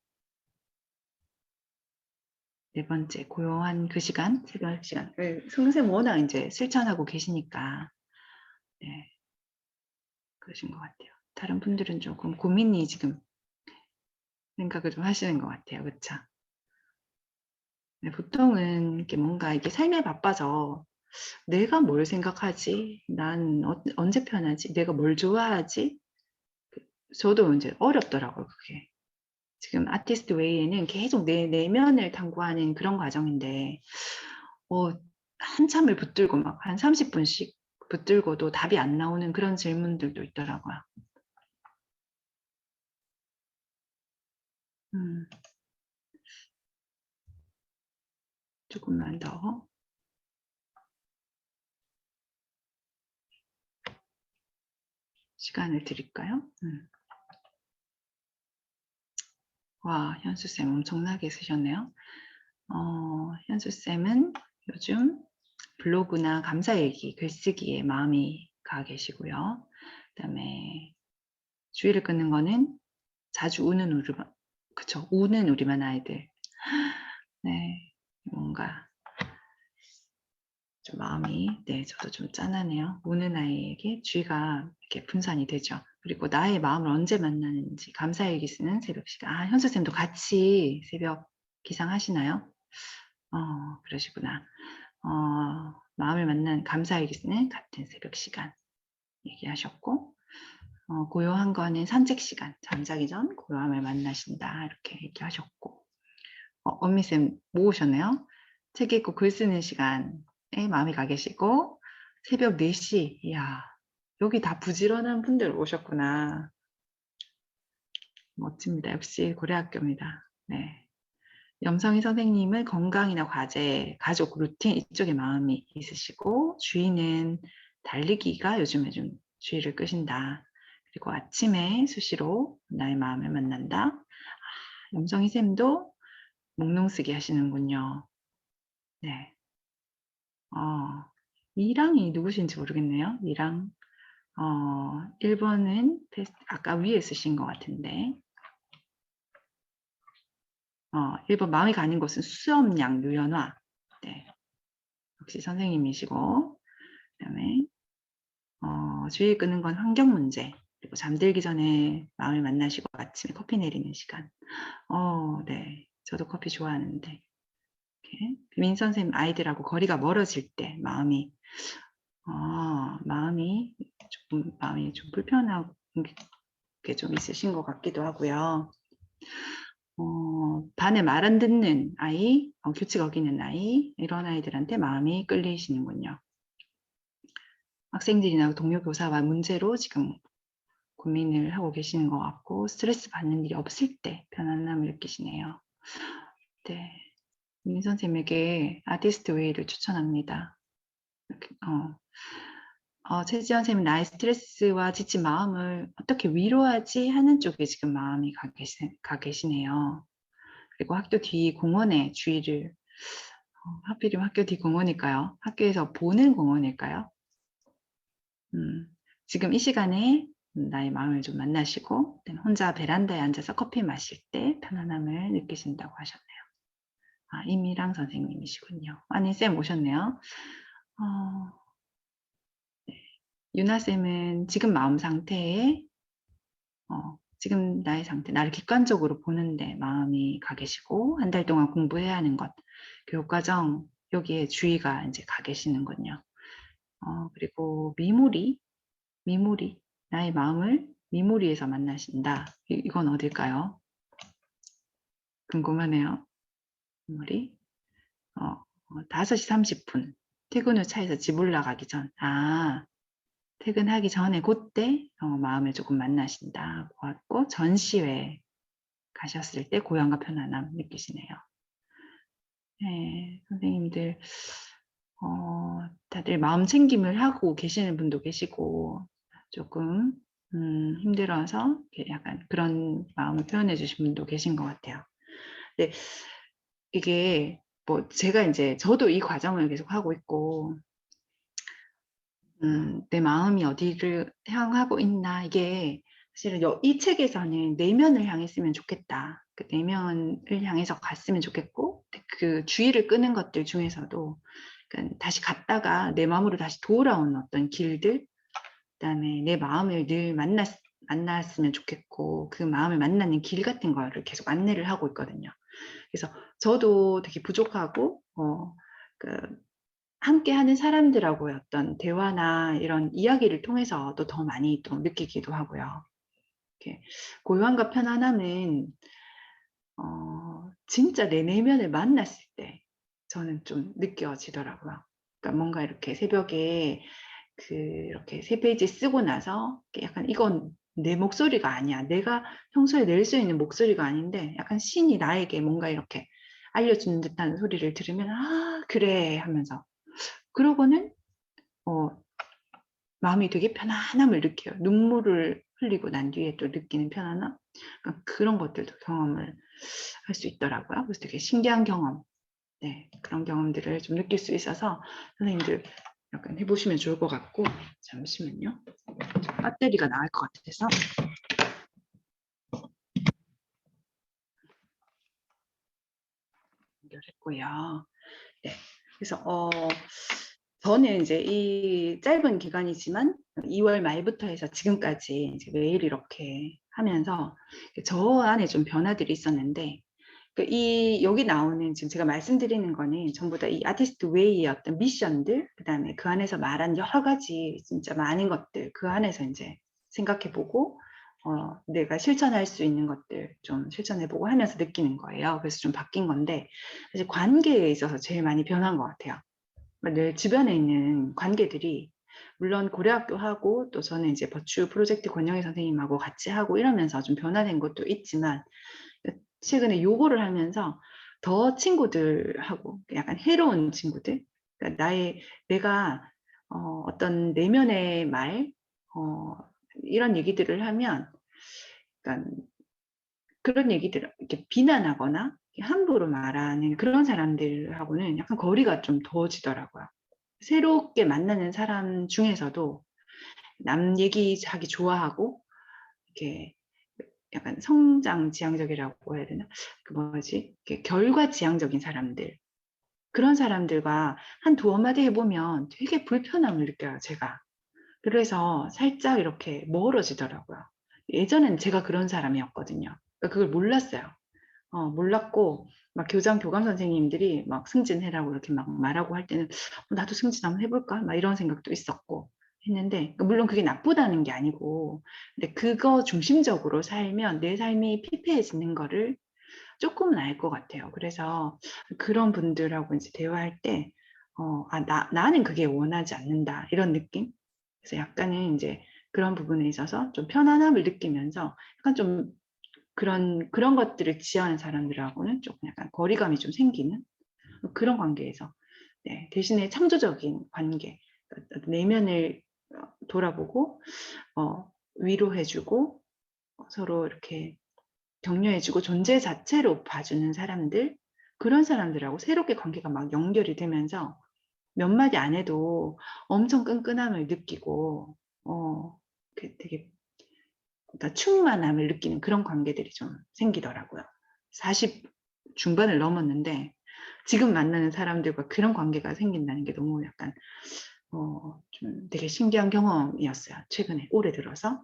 네 번째, 고요한 그 시간, 새벽 시간. 선생님 워낙 이제 실천하고 계시니까, 네, 그러신 것 같아요. 다른 분들은 조금 고민이 지금 생각을 좀 하시는 것 같아요. 그렇죠? 네, 보통은 이렇게 뭔가 이게 삶에 바빠서 내가 뭘 생각하지? 난 언제 편하지? 내가 뭘 좋아하지? 저도 이제 어렵더라고요, 그게. 지금 아티스트 웨이에는 계속 내 내면을 탐구하는 그런 과정인데, 한참을 붙들고 막 한 30분씩 붙들고도 답이 안 나오는 그런 질문들도 있더라고요. 조금만 더 시간을 드릴까요? 와, 현수쌤 엄청나게 쓰셨네요. 현수쌤은 요즘 블로그나 감사일기, 글쓰기에 마음이 가 계시고요. 그다음에 주의를 끄는 거는 자주 우는 우리만, 그쵸? 우는 우리만 아이들. 네, 뭔가 좀 마음이, 네, 저도 좀 짠하네요. 우는 아이에게 주의가 이렇게 분산이 되죠. 그리고 나의 마음을 언제 만나는지, 감사일기 쓰는 새벽 시간. 현수쌤도 같이 새벽 기상하시나요? 그러시구나. 마음을 만난 감사일기 쓰는 같은 새벽 시간 얘기하셨고, 고요한 거는 산책 시간, 잠자기 전 고요함을 만나신다 이렇게 얘기하셨고, 엄미쌤 모으셨네요. 책 읽고 글 쓰는 시간에 마음이 가 계시고, 새벽 4시, 이야, 여기 다 부지런한 분들 오셨구나. 멋집니다. 역시 고려학교입니다. 네. 염성희 선생님은 건강이나 과제, 가족 루틴 이쪽에 마음이 있으시고, 주의는 달리기가 요즘에 좀 주의를 끄신다. 그리고 아침에 수시로 나의 마음을 만난다. 염성희 쌤도 몽롱 쓰기 하시는군요. 네. 이랑이 누구신지 모르겠네요. 이랑. 1번은 아까 위에 쓰신 것 같은데. 1번 마음이 가는 곳은 수염양 유연화. 네. 역시 선생님이시고, 그다음에 주의 끄는 건 환경 문제, 그리고 잠들기 전에 마음을 만나시고 아침에 커피 내리는 시간. 네. 저도 커피 좋아하는데. 이렇게 민 선생님 아이들하고 거리가 멀어질 때 마음이 마음이 좀 불편하고 게 좀 있으신 것 같기도 하고요. 반에 말 안 듣는 아이, 규칙 어기는 아이, 이런 아이들한테 마음이 끌리시는군요. 학생들이나 동료 교사와 문제로 지금 고민을 하고 계시는 것 같고, 스트레스 받는 일이 없을 때 편안함을 느끼시네요. 네. 민 선생님에게 아티스트 웨이를 추천합니다. 이렇게, 최지연 선생님, 나의 스트레스와 지친 마음을 어떻게 위로하지 하는 쪽에 지금 마음이 가 계시네요. 그리고 학교 뒤 공원에 주의를, 하필이면 학교 뒤 공원일까요? 학교에서 보는 공원일까요? 지금 이 시간에 나의 마음을 좀 만나시고, 혼자 베란다에 앉아서 커피 마실 때 편안함을 느끼신다고 하셨네요. 임미랑 선생님이시군요. 아니, 쌤 오셨네요. 네. 유나쌤은 지금 마음 상태에, 지금 나의 상태, 나를 객관적으로 보는데 마음이 가 계시고, 한 달 동안 공부해야 하는 것, 교육과정, 여기에 주의가 이제 가 계시는군요. 그리고 미무리, 나의 마음을 미무리에서 만나신다. 이건 어딜까요? 궁금하네요. 미무리. 5시 30분. 퇴근 후 차에서 집 올라가기 전. 퇴근하기 전에 그때 마음을 조금 만나신다. 고았고 전시회 가셨을 때 고향과 편안함 느끼시네요. 네, 선생님들 다들 마음 챙김을 하고 계시는 분도 계시고 조금 힘들어서 약간 그런 마음을 표현해 주신 분도 계신 것 같아요. 근데 이게 뭐 제가 이제 저도 이 과정을 계속 하고 있고 내 마음이 어디를 향하고 있나 이게 사실은 이 책에서는 내면을 향했으면 좋겠다. 그 내면을 향해서 갔으면 좋겠고 그 주의를 끄는 것들 중에서도 그러니까 다시 갔다가 내 마음으로 다시 돌아오는 어떤 길들, 그다음에 내 마음을 늘 만났으면 좋겠고 그 마음을 만나는 길 같은 거를 계속 안내를 하고 있거든요. 그래서 저도 되게 부족하고 그 함께하는 사람들하고의 어떤 대화나 이런 이야기를 통해서도 더 많이 또 느끼기도 하고요. 이렇게 고요함과 편안함은 진짜 내 내면을 만났을 때 저는 좀 느껴지더라고요. 그러니까 뭔가 이렇게 새벽에 이렇게 3페이지 쓰고 나서 약간 이건 내 목소리가 아니야. 내가 평소에 낼 수 있는 목소리가 아닌데 약간 신이 나에게 뭔가 이렇게 알려주는 듯한 소리를 들으면 그래 하면서 그러고는 마음이 되게 편안함을 느껴요. 눈물을 흘리고 난 뒤에 또 느끼는 편안함. 그러니까 그런 것들도 경험을 할 수 있더라고요. 그래서 되게 신기한 경험, 네, 그런 경험들을 좀 느낄 수 있어서 선생님들 약간 해보시면 좋을 것 같고, 잠시만요. 배터리가 나갈 것 같아서. 연결했고요. 네. 그래서 저는 이제 이 짧은 기간이지만 2월 말부터 해서 지금까지 이제 매일 이렇게 하면서 저 안에 좀 변화들이 있었는데 여기 나오는 지금 제가 말씀드리는 거는 전부 다 이 아티스트 웨이의 어떤 미션들, 그다음에 그 안에서 말한 여러 가지 진짜 많은 것들 그 안에서 이제 생각해보고 내가 실천할 수 있는 것들 좀 실천해보고 하면서 느끼는 거예요. 그래서 좀 바뀐 건데 사실 관계에 있어서 제일 많이 변한 것 같아요. 내 주변에 있는 관계들이 물론 고려학교 하고 또 저는 이제 버추 프로젝트 권영희 선생님하고 같이 하고 이러면서 좀 변화된 것도 있지만 최근에 요거를 하면서 더 친구들하고 약간 해로운 친구들, 그러니까 내가 어떤 내면의 말, 이런 얘기들을 하면, 그러니까 그런 얘기들을 이렇게 비난하거나 함부로 말하는 그런 사람들하고는 약간 거리가 좀 덜어지더라고요. 새롭게 만나는 사람 중에서도 남 얘기하기 좋아하고 이렇게 약간 성장 지향적이라고 해야 되나? 그 뭐지? 결과 지향적인 사람들. 그런 사람들과 한 두어 마디 해 보면 되게 불편함을 느껴요, 제가. 그래서 살짝 이렇게 멀어지더라고요. 예전엔 제가 그런 사람이었거든요. 그러니까 그걸 몰랐어요. 몰랐고 막 교감 선생님들이 막 "승진해라."고 이렇게 막 말하고 할 때는 '나도 승진 한번 해 볼까?' 막 이런 생각도 있었고 했는데, 그러니까 물론 그게 나쁘다는 게 아니고, 근데 그거 중심적으로 살면 내 삶이 피폐해지는 거를 쪼끔은 알 것 같아요. 그래서 그런 분들하고 인제 대화할 때 '아 나는 그게 원하지 않는다.' 이런 느낌? 그래서 약간은 인제 그런 부분에 있어서 좀 편안함을 느끼면서 약간 좀 그런 것들을 지향하는 사람들하고는 쪼끔 약간 거리감이 좀 생기는 그런 관계에서, 네, 대신에 창조적인 관계, 내면을 돌아보고 위로해 주고 서로 이렇게 격려해 주고 존재 자체로 봐주는 사람들, 그런 사람들하고 새롭게 관계가 막 연결이 되면서 몇 마디 안 해도 엄청 끈끈함을 느끼고 되게, 그러니까 충만함을 느끼는 그런 관계들이 좀 생기더라고요. 40 중반을 넘었는데 지금 만나는 사람들과 그런 관계가 생긴다는 게 너무 약간 좀 되게 신기한 경험이었어요, 최근에 올해 들어서.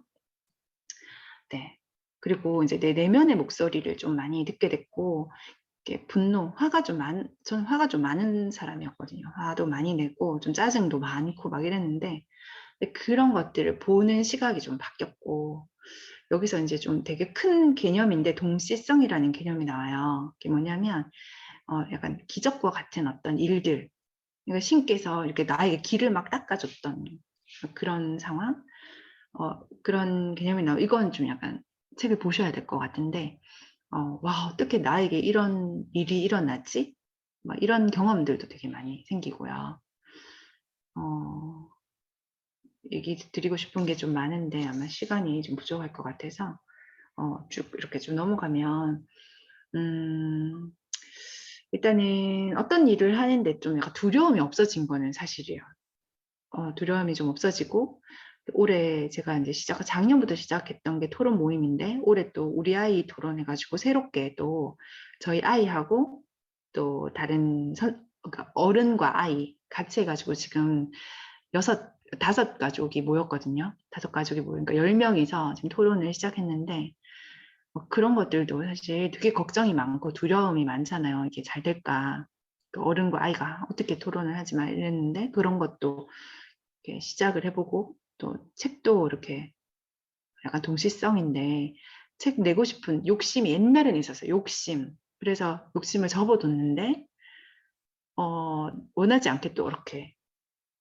네. 그리고 인제 내 내면의 목소리를 좀 많이 듣게 됐고, 이렇게 분노, 화가 좀 많 저는 화가 좀 많은 사람이었거든요. 화도 많이 내고 좀 짜증도 많고 막 이랬는데, 근데 그런 것들을 보는 시각이 좀 바뀌었고, 여기서 인제 좀 되게 큰 개념인데 동시성이라는 개념이 나와요. 그게 뭐냐면 약간 기적과 같은 어떤 일들, 그러니까 신께서 이렇게 나에게 길을 막 닦아 줬던 그런 상황, 그런 개념이 나와, 이건 좀 약간 책을 보셔야 될 것 같은데, '와, 어떻게 나에게 이런 일이 일어났지?' 막 이런 경험들도 되게 많이 생기고요. 어 얘기 드리고 싶은 게 좀 많은데 아마 시간이 좀 부족할 것 같아서 쭉 이렇게 좀 넘어가면, 음 일단은 어떤 일을 하는데 좀 약간 두려움이 없어진 거는 사실이에요. 두려움이 좀 없어지고, 올해 제가 인제 작년부터 시작했던 게 토론 모임인데, 올해 또 우리 아이 토론해 가지고 새롭게 또 저희 아이하고 또 다른 그러니까 어른과 아이 같이 해 가지고 지금 5 가족이 모였거든요. 5 가족이 모이니까 10 명이서 지금 토론을 시작했는데, 그런 것들도 사실 되게 걱정이 많고 두려움이 많잖아요. '이게 잘 될까?' 그 어른과 아이가 어떻게 토론을 하지 막 이랬는데, 그런 것도 이렇게 시작을 해 보고, 또 책도 이렇게 약간 동시성인데 책 내고 싶은 욕심이 옛날에는 있었어요, 욕심. 그래서 욕심을 접어 뒀는데 원하지 않게 또 이렇게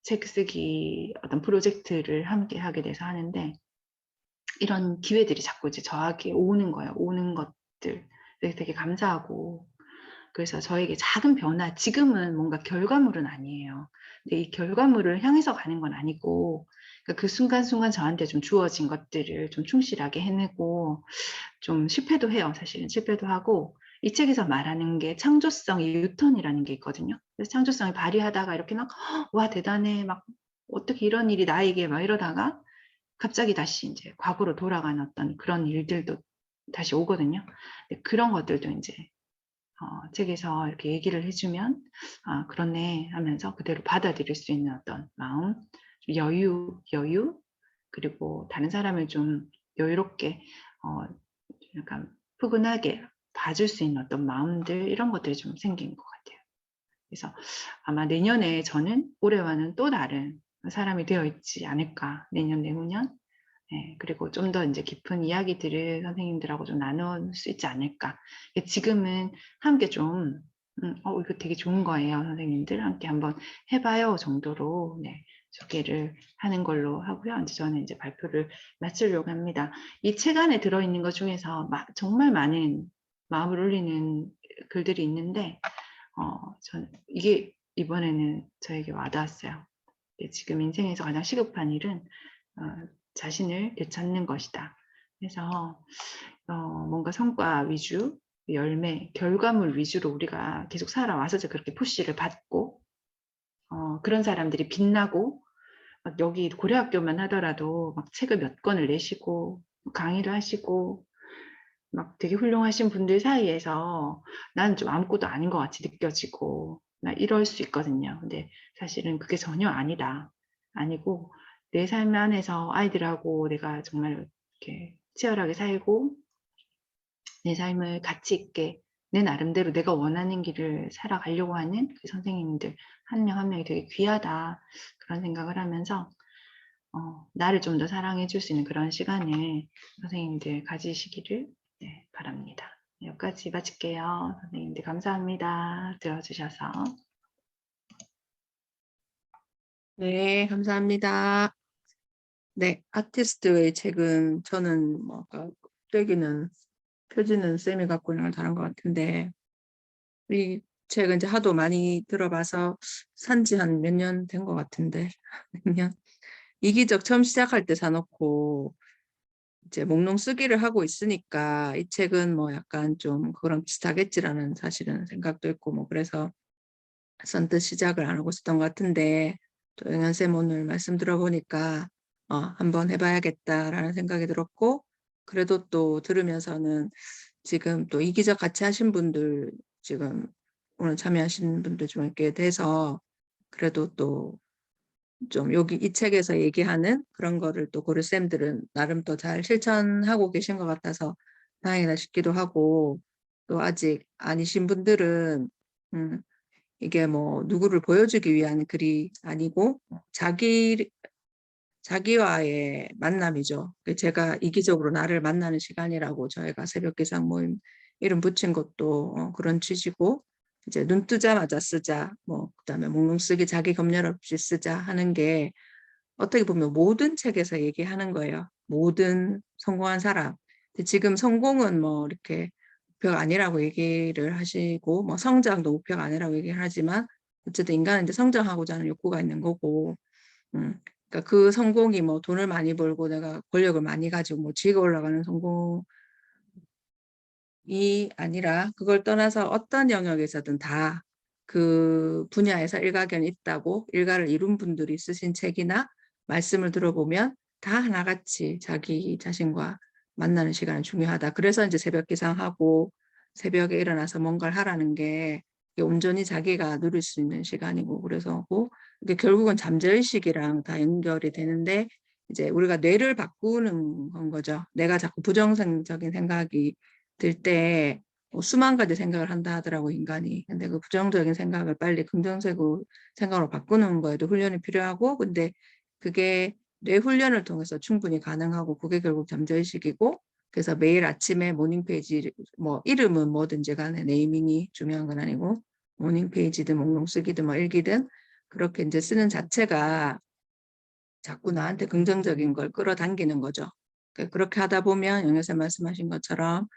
책 쓰기 어떤 프로젝트를 함께 하게 돼서 하는데, 이런 기회들이 자꾸 이제 저에게 오는 거예요. 오는 것들. 그래서 되게 감사하고, 그래서 저에게 작은 변화, 지금은 뭔가 결과물은 아니에요. 근데 이 결과물을 향해서 가는 건 아니고, 그러니까 그 순간순간 저한테 좀 주어진 것들을 좀 충실하게 해내고, 좀 실패도 해요, 사실은. 실패도 하고, 이 책에서 말하는 게 창조성의 유턴이라는 게 있거든요. 그래서 창조성을 발휘하다가 이렇게 막 '와, 대단해.' 막 '어떻게 이런 일이 나에게.' 막 이러다가 갑자기 다시 인제 과거로 돌아가는 어떤 그런 일들도 다시 오거든요. 근데 그런 것들도 인제 책에서 이렇게 얘기를 해 주면 '아, 그렇네.' 하면서 그대로 받아들일 수 있는 어떤 마음, 좀 여유, 그리고 다른 사람을 좀 여유롭게 약간 푸근하게 봐줄 수 있는 어떤 마음들, 이런 것들이 좀 생긴 것 같아요. 그래서 아마 내년에 저는 올해와는 또 다른 사람이 되어 있지 않을까, 내년, 내후년. 예. 그리고 좀 더 인제 깊은 이야기들을 선생님들하고 좀 나눌 수 있지 않을까. 지금은 함께 좀 이거 되게 좋은 거예요, 선생님들. 함께 한번 해 봐요." 정도로, 네, 소개를 하는 걸로 하고요. 인제 저는 인제 발표를 마치려고 합니다. 이 책 안에 들어 있는 것 중에서 정말 많은 마음을 울리는 글들이 있는데, 저는 이게 이번에는 저에게 와 닿았어요. 지금 인생에서 가장 시급한 일은 어 '자신을 되찾는 것이다.' 그래서 뭔가 성과 위주, 열매, 결과물 위주로 우리가 계속 살아와서 이제 그렇게 푸시를 받고, 그런 사람들이 빛나고, 막 여기 고려학교만 하더라도 막 책을 몇 권을 내시고 강의를 하시고 막 되게 훌륭하신 분들 사이에서 나는 좀 아무것도 아닌 것 같이 느껴지고, 이럴 수 있거든요. 근데 사실은 그게 전혀 아니다. 아니고 내 삶 안에서 아이들하고 내가 정말 이렇게 치열하게 살고 내 삶을 가치 있게 내 나름대로 내가 원하는 길을 살아가려고 하는 그 선생님들 한 명 한 명이 되게 귀하다. 그런 생각을 하면서 나를 좀 더 사랑해 줄 수 있는 그런 시간을 선생님들 가지시기를 바랍니다. 여기까지 마칠게요. 선생님들 감사합니다. 들어주셔서. 네, 감사합니다. 네, 아티스트의 책은 저는 뭐 아까 떼기는 표지는 쌤이 갖고 있는 걸 다른 것 같은데 이 책은 이제 하도 많이 들어봐서 산지 한 몇 년 된 것 같은데 몇 년? 이기적 처음 시작할 때 사놓고 이제 목록 쓰기를 하고 있으니까 이 책은 뭐 약간 좀 그거랑 비슷하겠지라는 사실은 생각도 있고 뭐 그래서 선뜻 시작을 안 하고 있었던 것 같은데 또 영현쌤 오늘 말씀 들어보니까 한번 해봐야겠다라는 생각이 들었고 그래도 또 들으면서는 지금 또 이기적 같이 하신 분들 지금 오늘 참여하신 분들 좀 있게 돼서 그래도 또 좀 여기 이 책에서 얘기하는 그런 거를 또 고르쌤들은 나름 또 잘 실천하고 계신 것 같아서 다행이다 싶기도 하고 또 아직 아니신 분들은 이게 뭐 누구를 보여주기 위한 글이 아니고 자기와의 만남이죠. 제가 이기적으로 나를 만나는 시간이라고 저희가 새벽 기상 모임 이름 붙인 것도 그런 취지고 이제 눈 뜨자마자 쓰자 뭐 그다음에 목록 쓰기 자기 검열 없이 쓰자 하는 게 어떻게 보면 모든 책에서 얘기하는 거예요. 모든 성공한 사람. 근데 지금 성공은 뭐 이렇게 목표가 아니라고 얘기를 하시고 뭐 성장도 목표가 아니라고 얘기를 하지만 어쨌든 인간은 이제 성장하고자 하는 욕구가 있는 거고 그러니까 그 성공이 뭐 돈을 많이 벌고 내가 권력을 많이 가지고 뭐 지위가 올라가는 성공이 아니라 그걸 떠나서 어떤 영역에서든 다 그 분야에서 일가견이 있다고 일가를 이룬 분들이 쓰신 책이나 말씀을 들어보면 다 하나같이 자기 자신과 만나는 시간이 중요하다. 그래서 이제 새벽 기상하고 새벽에 일어나서 뭔가를 하라는 게 온전히 자기가 누릴 수 있는 시간이고 그래서 이게 결국은 잠재의식이랑 다 연결이 되는데 이제 우리가 뇌를 바꾸는 건 거죠. 내가 자꾸 부정적인 생각이 들 때 수만 가지 생각을 한다 하더라고 인간이. 근데 그 부정적인 생각을 빨리 긍정적으로 생각으로 바꾸는 거에도 훈련이 필요하고 근데 그게 뇌 훈련을 통해서 충분히 가능하고 그게 결국 잠재의식이고 그래서 매일 아침에 모닝 페이지 뭐 이름은 뭐든지 간에 네이밍이 중요한 건 아니고 모닝 페이지든 목록 쓰기든 뭐 일기든 그렇게 이제 쓰는 자체가 자꾸 나한테 긍정적인 걸 끌어당기는 거죠. 그렇게 하다 보면 영애선 말씀하신 것처럼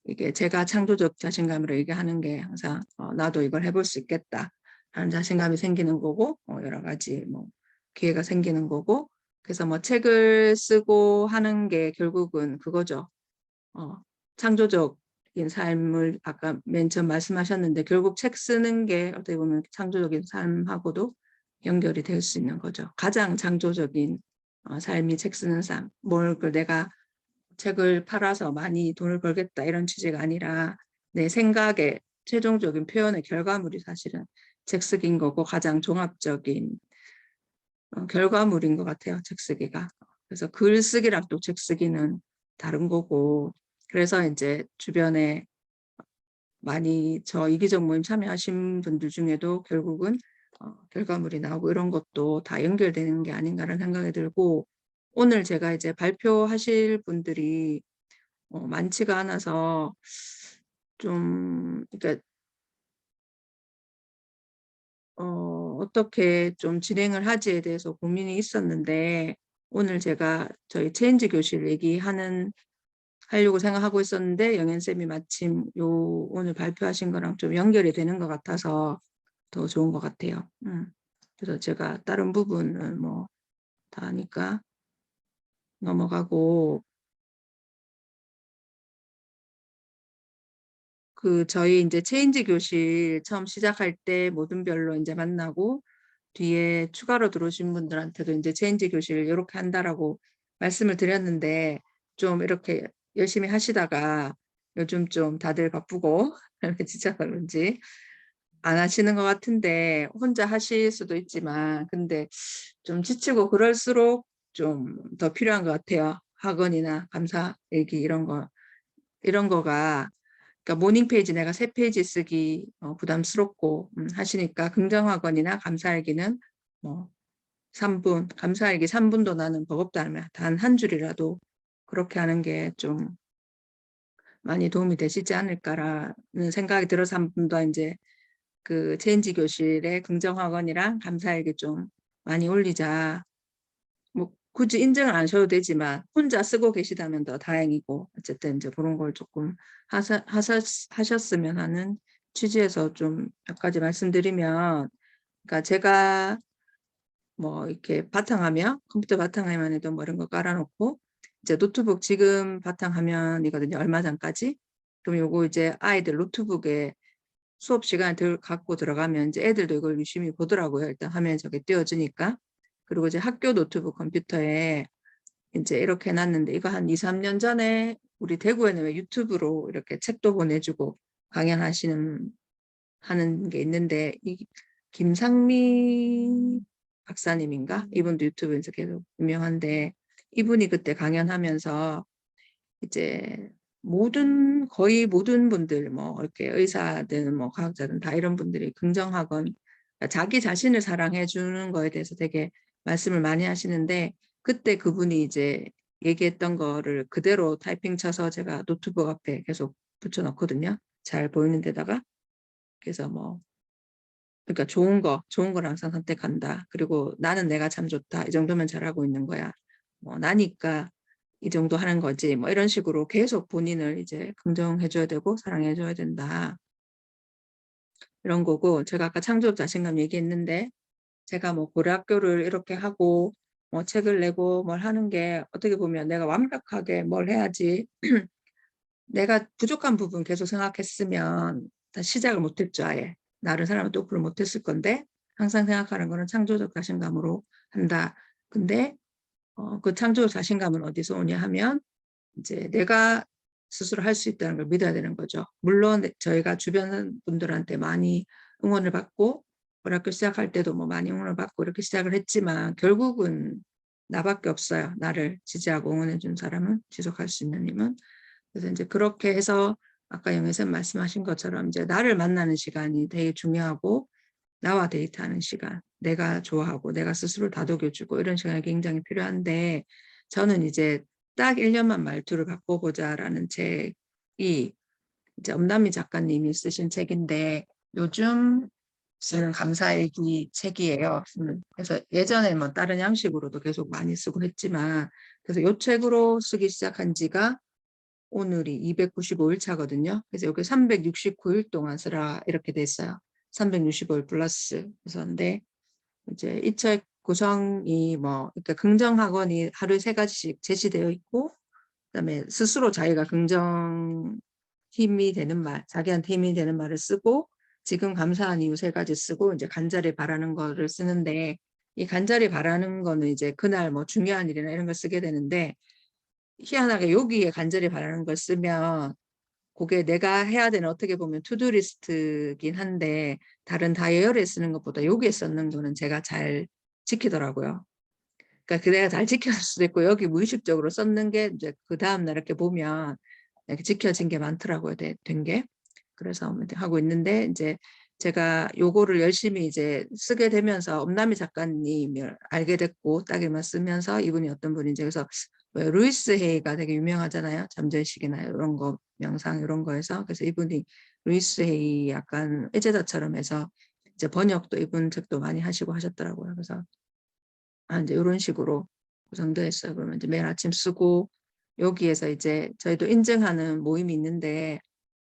이게 제가 창조적 자신감으로 얘기하는 게 항상 나도 이걸 해볼 수 있겠다 라는 자신감이 생기는 거고 여러 가지 뭐 기회가 생기는 거고 그래서 뭐 책을 쓰고 하는 게 결국은 그거죠. 창조적인 삶을 아까 맨 처음 말씀하셨는데 결국 책 쓰는 게 어떻게 보면 창조적인 삶하고도 연결이 될 수 있는 거죠. 가장 창조적인 삶이 책 쓰는 삶. 내가 책을 팔아서 많이 돈을 벌겠다 이런 취지가 아니라 내 생각의 최종적인 표현의 결과물이 사실은 책 쓰기인 거고 가장 종합적인 결과물인 것 같아요. 책 쓰기가. 그래서 글 쓰기랑 또 책 쓰기는 다른 거고 그래서 이제 주변에 많이 저 이기적 모임 참여하신 분들 중에도 결국은 결과물이 나오고 이런 것도 다 연결되는 게 아닌가라는 생각이 들고 오늘 제가 이제 발표하실 분들이 많지가 않아서 좀 그러니까 어떻게 좀 진행을 하지에 대해서 고민이 있었는데 오늘 제가 저희 체인지 교실 하려고 생각하고 있었는데 영현쌤이 마침 오늘 발표하신 거랑 좀 연결이 되는 것 같아서 더 좋은 것 같아요. 그래서 제가 다른 부분은 뭐 다 하니까 넘어가고 저희 이제 체인지 교실 처음 시작할 때 모든 별로 이제 만나고 뒤에 추가로 들어오신 분들한테도 이제 체인지 교실 이렇게 한다라고 말씀을 드렸는데 좀 이렇게 열심히 하시다가 요즘 좀 다들 바쁘고 지쳐서 그런지 안 하시는 것 같은데 혼자 하실 수도 있지만 근데 좀 지치고 그럴수록 좀 더 필요한 것 같아요. 학원이나 감사 일기 이런 거가 그러니까 모닝 페이지 내가 3페이지 쓰기 부담스럽고 하시니까 긍정학원이나 감사일기는 뭐 3분, 감사일기 3분도 나는 버겁다 하면 단 한 줄이라도 그렇게 하는 게 좀 많이 도움이 되시지 않을까라는 생각이 들어서 한 번 더 이제 그 체인지 교실에 긍정학원이랑 감사일기 좀 많이 올리자. 뭐 굳이 인증을 안 하셔도 되지만 혼자 쓰고 계시다면 더 다행이고 어쨌든 이제 그런 걸 조금 하셨으면 하는 취지에서 좀 몇 가지 말씀드리면 그러니까 제가 뭐 이렇게 바탕화면 컴퓨터 바탕화면에도 뭐 이런 거 깔아놓고 이제 노트북 지금 바탕화면이거든요. 얼마 전까지. 그럼 요거 이제 아이들 노트북에 수업 시간에 갖고 들어가면 이제 애들도 이걸 유심히 보더라고요. 일단 화면에 저게 띄워주니까. 그리고 이제 학교 노트북 컴퓨터에 이제 이렇게 해놨는데 이거 한 2, 3년 전에 우리 대구에는 왜 유튜브로 이렇게 책도 보내주고 강연하시는 하는 게 있는데 이 김상미 박사님인가? 이분도 유튜브에서 계속 유명한데 이분이 그때 강연하면서 이제 거의 모든 분들 뭐 이렇게 의사든 뭐 과학자든 다 이런 분들이 긍정학원 자기 자신을 사랑해 주는 거에 대해서 되게 말씀을 많이 하시는데 그때 그분이 이제 얘기했던 거를 그대로 타이핑 쳐서 제가 노트북 앞에 계속 붙여놓거든요. 잘 보이는 데다가. 그래서 뭐 그러니까 좋은 걸 항상 선택한다. 그리고 나는 내가 참 좋다. 이 정도면 잘하고 있는 거야. 뭐 나니까 이 정도 하는 거지. 뭐 이런 식으로 계속 본인을 이제 긍정해줘야 되고 사랑해줘야 된다. 이런 거고 제가 아까 창조적 자신감 얘기했는데 제가 뭐 고려학교를 이렇게 하고 뭐 책을 내고 뭘 하는 게 어떻게 보면 내가 완벽하게 뭘 해야지 내가 부족한 부분 계속 생각했으면 다 시작을 못했죠. 아예. 나를 사람을 똑바로 못했을 건데 항상 생각하는 거는 창조적 자신감으로 한다. 근데 그 창조적 자신감은 어디서 오냐 하면 이제 내가 스스로 할 수 있다는 걸 믿어야 되는 거죠. 물론 저희가 주변 분들한테 많이 응원을 받고 학교 시작할 때도 뭐 많이 응원을 받고 이렇게 시작을 했지만 결국은 나밖에 없어요. 나를 지지하고 응원해 준 사람은 지속할 수 있는 힘은. 그래서 이제 그렇게 해서 아까 영애 쌤 말씀하신 것처럼 이제 나를 만나는 시간이 되게 중요하고 나와 데이트하는 시간, 내가 좋아하고 내가 스스로 다독여주고 이런 시간이 굉장히 필요한데 저는 이제 딱 1년만 말투를 바꿔보자라는 책이 이제 엄남미 작가님이 쓰신 책인데 요즘 쓰는 감사일기 책이에요. 그래서 예전에 뭐 다른 양식으로도 계속 많이 쓰고 했지만 그래서 이 책으로 쓰기 시작한 지가 오늘이 295일 차거든요. 그래서 여기 369일 동안 쓰라 이렇게 됐어요. 365일 플러스. 그래서 근데 이제 이 책 구성이 뭐 그러니까 긍정학원이 하루에 3가지씩 제시되어 있고 그다음에 스스로 자기가 긍정 힘이 되는 말, 자기한테 힘이 되는 말을 쓰고 지금 감사한 이유 3가지 쓰고 이제 간절히 바라는 거를 쓰는데 이 간절히 바라는 거는 이제 그날 뭐 중요한 일이나 이런 걸 쓰게 되는데 희한하게 여기에 간절히 바라는 걸 쓰면 그게 내가 해야 되는 어떻게 보면 투두 리스트긴 한데 다른 다이어리에 쓰는 것보다 여기에 쓰는 거는 제가 잘 지키더라고요. 그러니까 내가 잘 지켰을 수도 있고 여기 무의식적으로 썼는 게 이제 그 다음날 이렇게 보면 이렇게 지켜진 게 많더라고요. 된 게. 그래서 하고 있는데 이제 제가 요거를 열심히 이제 쓰게 되면서 엄남미 작가님을 알게 됐고 딱이만 쓰면서 이분이 어떤 분인지 그래서 루이스 헤이가 되게 유명하잖아요. 잠재의식이나 이런 거 명상 이런 거에서 그래서 이분이 루이스 헤이 약간 애제자처럼 해서 이제 번역도 이분 책도 많이 하시고 하셨더라고요. 그래서 이제 이런 식으로 구성되어 있어요. 그러면 이제 매일 아침 쓰고 여기에서 이제 저희도 인증하는 모임이 있는데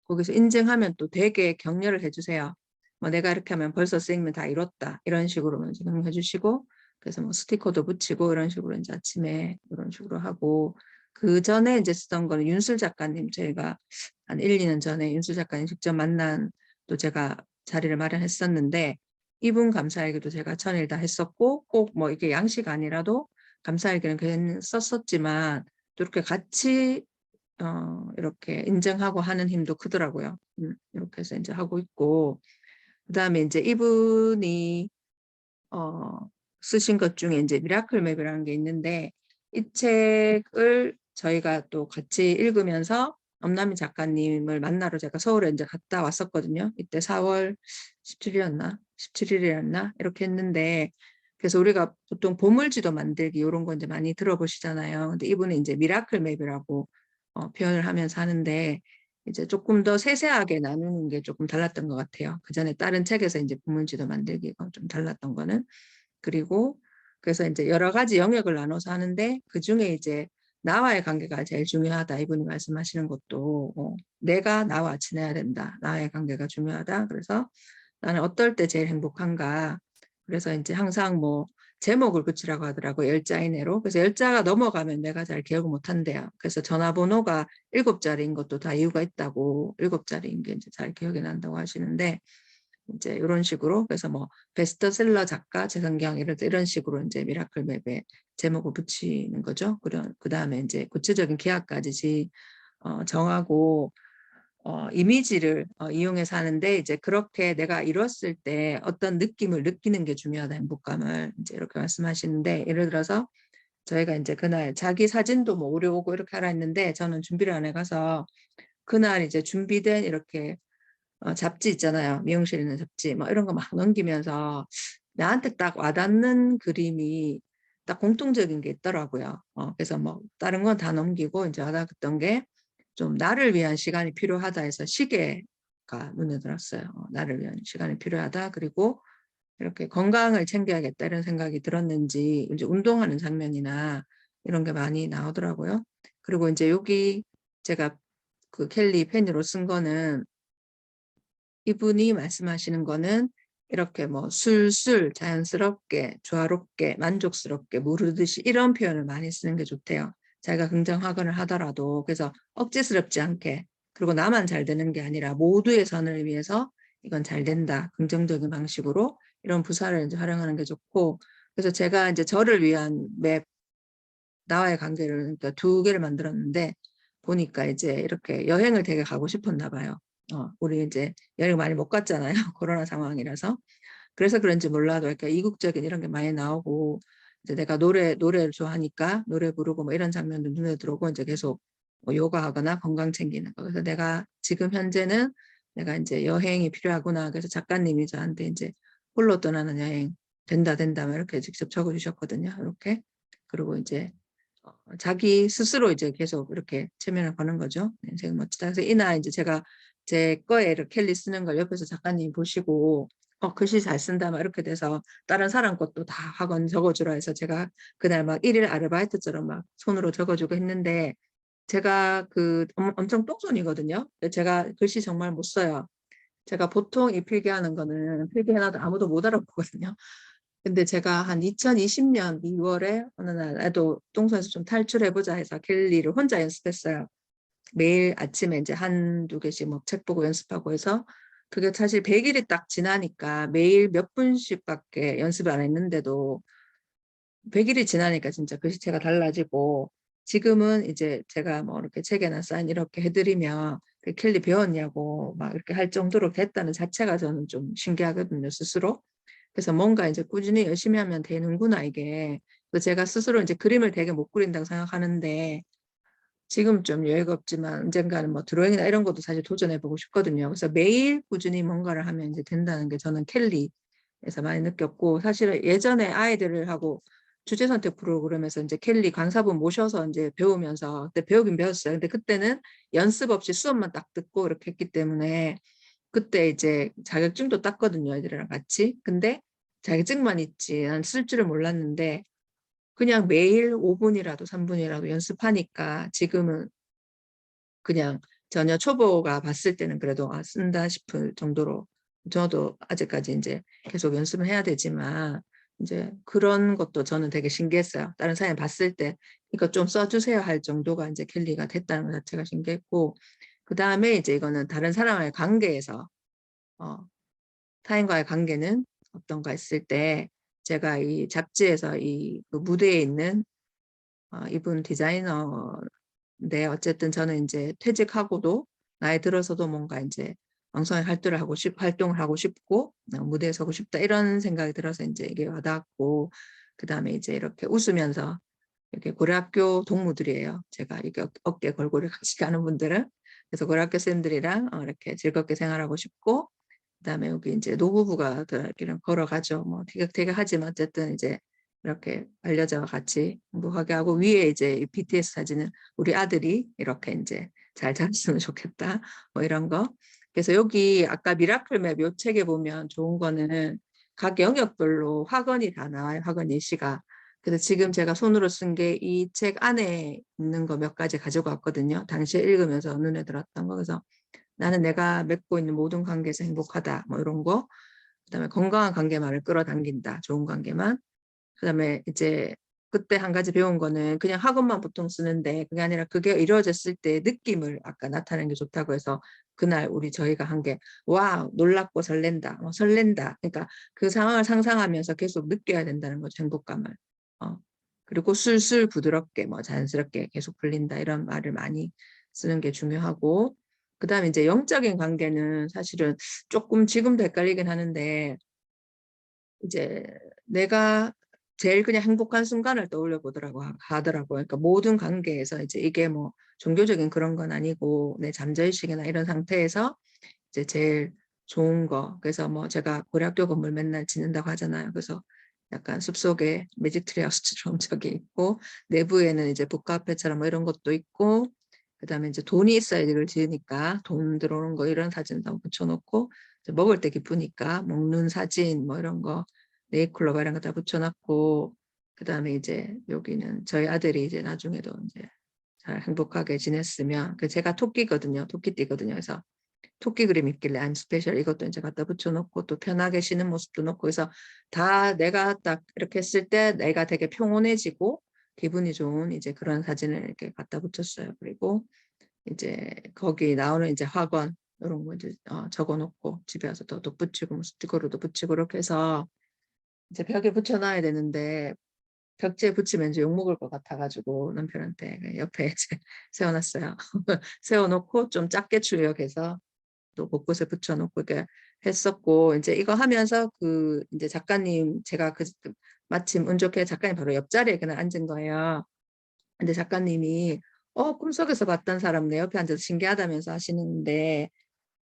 거기서 인증하면 또 되게 격려를 해주세요. 뭐 내가 이렇게 하면 벌써 선생님은 다 이뤘다 이런 식으로 격려해 주시고 그래서 뭐 스티커도 붙이고 이런 식으로 이제 아침에 이런 식으로 하고 그 전에 이제 쓰던 거는 윤술 작가님 저희가 한 1, 2년 전에 윤술 작가님 직접 만난 또 제가 자리를 마련했었는데 이분 감사일기도 제가 전일 다 했었고 꼭 뭐 이게 양식 아니라도 감사일기는 그냥 썼었지만 또 이렇게 같이 이렇게 인정하고 하는 힘도 크더라고요. 이렇게 해서 이제 하고 있고 그다음에 이제 이분이 쓰신 것 중에 이제 미라클 맵이라는 게 있는데 이 책을 저희가 또 같이 읽으면서 엄남희 작가님을 만나러 제가 서울에 이제 갔다 왔었거든요. 이때 4월 17일이었나? 17일이었나? 이렇게 했는데 그래서 우리가 보통 보물지도 만들기 이런 거 이제 많이 들어보시잖아요. 근데 이분은 이제 미라클 맵이라고 표현을 하면서 하는데 이제 조금 더 세세하게 나누는 게 조금 달랐던 것 같아요. 그 전에 다른 책에서 이제 보물지도 만들기가 좀 달랐던 거는. 그리고 그래서 이제 여러 가지 영역을 나눠서 하는데 그 중에 이제 나와의 관계가 제일 중요하다. 이분이 말씀하시는 것도 내가 나와 지내야 된다. 나의 관계가 중요하다. 그래서 나는 어떨 때 제일 행복한가. 그래서 이제 항상 뭐 제목을 붙이라고 하더라고요. 열자 이내로. 그래서 열자가 넘어가면 내가 잘 기억을 못 한대요. 그래서 전화번호가 7자리인 것도 다 이유가 있다고 7자리인 게 이제 잘 기억이 난다고 하시는데 이제 이런 식으로 그래서 뭐 베스트셀러 작가 재성경 이런 식으로 이제 미라클 맵에 제목을 붙이는 거죠. 그 다음에 이제 구체적인 계약까지 정하고 이미지를 이용해서 하는데 이제 그렇게 내가 이뤘을 때 어떤 느낌을 느끼는 게 중요하다. 행복감을 이제 이렇게 말씀하시는데 예를 들어서 저희가 이제 그날 자기 사진도 뭐 오려오고 이렇게 하라 했는데 저는 준비를 안 해가서 그날 이제 준비된 이렇게 잡지 있잖아요. 미용실에 있는 잡지 뭐 이런 거 막 넘기면서 나한테 딱 와닿는 그림이 딱 공통적인 게 있더라고요. 그래서 뭐 다른 건 다 넘기고 이제 와닿았던 게 좀 나를 위한 시간이 필요하다 해서 시계가 눈에 들었어요. 나를 위한 시간이 필요하다. 그리고 이렇게 건강을 챙겨야겠다 이런 생각이 들었는지 이제 운동하는 장면이나 이런 게 많이 나오더라고요. 그리고 이제 여기 제가 그 켈리 펜으로 쓴 거는 이분이 말씀하시는 거는 이렇게 뭐 술술 자연스럽게 조화롭게 만족스럽게 무르듯이 이런 표현을 많이 쓰는 게 좋대요. 자기가 긍정하거나 하더라도 그래서 억지스럽지 않게 그리고 나만 잘 되는 게 아니라 모두의 선을 위해서 이건 잘 된다. 긍정적인 방식으로 이런 부사를 이제 활용하는 게 좋고 그래서 제가 이제 저를 위한 맵 나와의 관계를 그러니까 2개를 만들었는데 보니까 이제 이렇게 여행을 되게 가고 싶었나 봐요. 우리 이제 여행 많이 못 갔잖아요. 코로나 상황이라서. 그래서 그런지 몰라도 이렇게 이국적인 이런 게 많이 나오고 이제 내가 노래를 좋아하니까 노래 부르고 뭐 이런 장면도 눈에 들어오고 이제 계속 뭐 요가하거나 건강 챙기는 거. 그래서 내가 지금 현재는 내가 이제 여행이 필요하구나. 그래서 작가님이 저한테 이제 홀로 떠나는 여행 된다 이렇게 직접 적어주셨거든요. 이렇게. 그리고 이제 자기 스스로 이제 계속 이렇게 체면을 거는 거죠. 인생 멋지다. 그래서 이날 이제 제가 제 거에 이렇게 캘리 쓰는 걸 옆에서 작가님이 보시고 글씨 잘 쓴다 막 이렇게 돼서 다른 사람 것도 다 학원 적어주라 해서 제가 그날 막 1일 아르바이트처럼 막 손으로 적어주고 했는데 제가 엄청 똥손이거든요. 제가 글씨 정말 못 써요. 제가 보통 이 필기하는 거는 필기해놔도 아무도 못 알아보거든요. 근데 제가 한 2020년 2월에 어느 날 애도 똥손에서 좀 탈출해보자 해서 캘리를 혼자 연습했어요. 매일 아침에 이제 1~2개씩 뭐 책 보고 연습하고 해서 그게 사실 100일이 딱 지나니까 매일 몇 분씩밖에 연습을 안 했는데도 100일이 지나니까 진짜 글씨체가 달라지고 지금은 이제 제가 뭐 이렇게 책에나 사인 이렇게 해드리면 그 캘리 배웠냐고 막 이렇게 할 정도로 됐다는 자체가 저는 좀 신기하거든요, 스스로. 그래서 뭔가 이제 꾸준히 열심히 하면 되는구나, 이게. 제가 스스로 이제 그림을 되게 못 그린다고 생각하는데 지금 좀 여유가 없지만 언젠가는 뭐 드로잉이나 이런 것도 사실 도전해보고 싶거든요. 그래서 매일 꾸준히 뭔가를 하면 이제 된다는 게 저는 캘리에서 많이 느꼈고 사실은 예전에 아이들을 하고 주제 선택 프로그램에서 이제 캘리 강사분 모셔서 이제 배우면서 그때 배우긴 배웠어요. 근데 그때는 연습 없이 수업만 딱 듣고 이렇게 했기 때문에 그때 이제 자격증도 땄거든요, 애들이랑 같이. 근데 자격증만 있지 난 쓸 줄을 몰랐는데 그냥 매일 5분이라도 3분이라도 연습하니까 지금은 그냥 전혀 초보가 봤을 때는 그래도 쓴다 싶을 정도로 저도 아직까지 이제 계속 연습을 해야 되지만 이제 그런 것도 저는 되게 신기했어요. 다른 사람이 봤을 때 이거 좀 써주세요 할 정도가 이제 캘리가 됐다는 것 자체가 신기했고 그 다음에 이제 이거는 다른 사람과의 관계에서 타인과의 관계는 어떤가 했을 때 제가 이 잡지에서 그 무대에 있는 이분 디자이너인데 어쨌든 저는 이제 퇴직하고도 나이 들어서도 뭔가 이제 방송에 활동을 하고 싶고 무대에 서고 싶다 이런 생각이 들어서 이제 이게 와닿았고 그다음에 이제 이렇게 웃으면서 이렇게 고려학교 동무들이에요. 제가 이게 어깨 걸고를 같이 가는 분들은 그래서 고려학교 쌤들이랑 이렇게 즐겁게 생활하고 싶고 그다음에 여기 이제 노부부가 이렇게 걸어가죠. 뭐 티격태격하지만 어쨌든 이제 이렇게 반려자와 같이 행복하게 하고 위에 이제 이 BTS 사진은 우리 아들이 이렇게 이제 잘 자랐으면 좋겠다 뭐 이런 거. 그래서 여기 아까 미라클맵 요 책에 보면 좋은 거는 각 영역별로 학원이 다 나와요. 학원 예시가. 그래서 지금 제가 손으로 쓴 게 이 책 안에 있는 거 몇 가지 가지고 왔거든요. 당시에 읽으면서 눈에 들었던 거. 그래서 나는 내가 맺고 있는 모든 관계에서 행복하다. 뭐 이런 거. 그다음에 건강한 관계만을 끌어당긴다. 좋은 관계만. 그다음에 이제 그때 한 가지 배운 거는 그냥 학원만 보통 쓰는데 그게 아니라 그게 이루어졌을 때 느낌을 아까 나타내는 게 좋다고 해서 그날 저희가 한 게 와 놀랍고 설렌다. 설렌다. 그러니까 그 상황을 상상하면서 계속 느껴야 된다는 거죠. 행복감을. 그리고 술술 부드럽게 자연스럽게 계속 풀린다. 이런 말을 많이 쓰는 게 중요하고 그다음에 이제 영적인 관계는 사실은 조금 지금도 헷갈리긴 하는데 이제 내가 제일 그냥 행복한 순간을 떠올려 보더라고 하더라고요. 그러니까 모든 관계에서 이제 이게 뭐 종교적인 그런 건 아니고 내 잠재의식이나 이런 상태에서 이제 제일 좋은 거. 그래서 뭐 제가 고려학교 건물 맨날 짓는다고 하잖아요. 그래서 약간 숲속에 매직 트리 하우스처럼 저기 있고 내부에는 이제 북카페처럼 뭐 이런 것도 있고 그다음에 이제 돈이 있어야 이걸 지으니까 돈 들어오는 거 이런 사진도 붙여놓고 먹을 때 기쁘니까 먹는 사진 뭐 이런 거 네잎클로버 이런 거 다 붙여놨고 그다음에 이제 여기는 저희 아들이 이제 나중에도 이제 잘 행복하게 지냈으면 제가 토끼거든요. 토끼띠거든요. 그래서 토끼 그림 있길래 I'm special 이것도 이제 갖다 붙여놓고 또 편하게 쉬는 모습도 놓고 그래서 다 내가 딱 이렇게 했을 때 내가 되게 평온해지고 기분이 좋은 이제 그런 사진을 이렇게 갖다 붙였어요. 그리고 이제 거기 나오는 이제 학원 이런 거 이제 적어놓고 집에 와서 또 붙이고 뭐 스티커로도 붙이고 이렇게 해서 이제 벽에 붙여놔야 되는데 벽지에 붙이면 이제 욕먹을 것 같아가지고 남편한테 옆에 이제 세워놨어요. 세워놓고 좀 작게 출력해서 또 곳곳에 붙여놓고 이렇게 했었고 이제 이거 하면서 이제 작가님 제가 마침 운 좋게 작가님 바로 옆자리에 그냥 앉은 거예요. 근데 작가님이 꿈속에서 봤던 사람 내 옆에 앉아서 신기하다면서 하시는데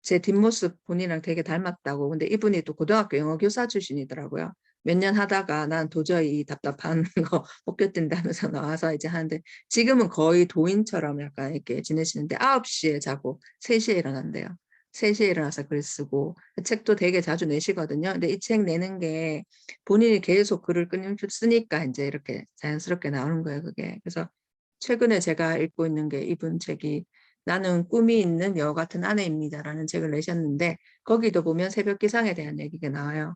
제 뒷모습 본인이랑 되게 닮았다고. 근데 이분이 또 고등학교 영어 교사 출신이더라고요. 몇 년 하다가 난 도저히 답답한 거 못 견딘다면서 나와서 이제 하는데 지금은 거의 도인처럼 약간 이렇게 지내시는데 9시에 자고 3시에 일어난대요. 3시에 일어나서 글 쓰고 책도 되게 자주 내시거든요. 근데 이 책 내는 게 본인이 계속 글을 끊임없이 쓰니까 이제 이렇게 자연스럽게 나오는 거예요, 그게. 그래서 최근에 제가 읽고 있는 게 이분 책이 나는 꿈이 있는 여우 같은 아내입니다라는 책을 내셨는데 거기도 보면 새벽 기상에 대한 얘기가 나와요.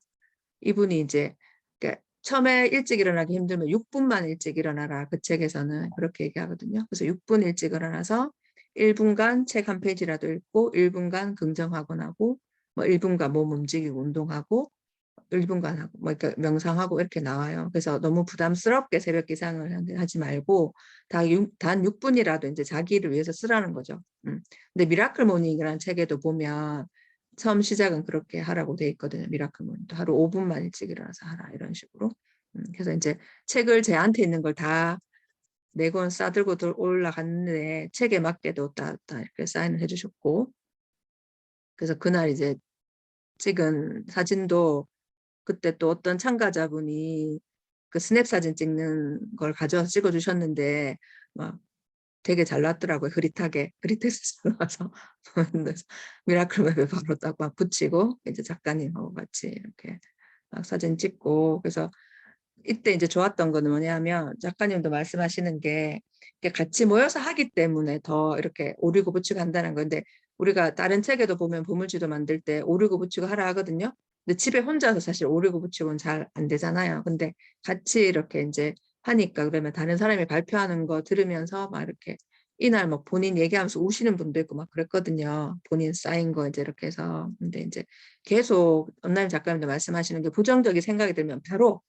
이분이 이제 그러니까 처음에 일찍 일어나기 힘들면 6분만 일찍 일어나라. 그 책에서는 그렇게 얘기하거든요. 그래서 6분 일찍 일어나서 1분간 책 한 페이지라도 읽고 1분간 긍정하곤 하고 뭐 1분간 몸 움직이고 운동하고 1분간 하고 뭐 이렇게 명상하고 이렇게 나와요. 그래서 너무 부담스럽게 새벽 기상을 하지 말고 단 6분이라도 이제 자기를 위해서 쓰라는 거죠. 근데 미라클 모닝이라는 책에도 보면 처음 시작은 그렇게 하라고 돼 있거든요. 미라클 모닝도 하루 5분만 일찍 일어나서 하라 이런 식으로. 그래서 이제 책을 제한테 있는 걸 다 4권 싸들고 올라갔는데 책에 맞게도 다 이렇게 사인을 해주셨고 그래서 그날 이제 찍은 사진도 그때 또 어떤 참가자분이 그 스냅 사진 찍는 걸 가져와서 찍어주셨는데 막 되게 잘 나왔더라고요. 흐릿해서 잘 나와서 미라클 웹에 바로 딱 막 붙이고 이제 작가님하고 같이 이렇게 막 사진 찍고 그래서 이때 이제 좋았던 거는 뭐냐면 작가님도 말씀하시는 게 같이 모여서 하기 때문에 더 이렇게 오리고 붙이고 한다는 건데 우리가 다른 책에도 보면 보물지도 만들 때 오리고 붙이고 하라 하거든요. 근데 집에 혼자서 사실 오리고 붙이고는 잘 안 되잖아요. 근데 같이 이렇게 이제 하니까 그러면 다른 사람이 발표하는 거 들으면서 막 이렇게 이날 뭐 본인 얘기하면서 우시는 분도 있고 막 그랬거든요. 본인 쌓인 거 이제 이렇게 해서. 근데 이제 계속 엄나영 작가님도 말씀하시는 게 부정적인 생각이 들면 바로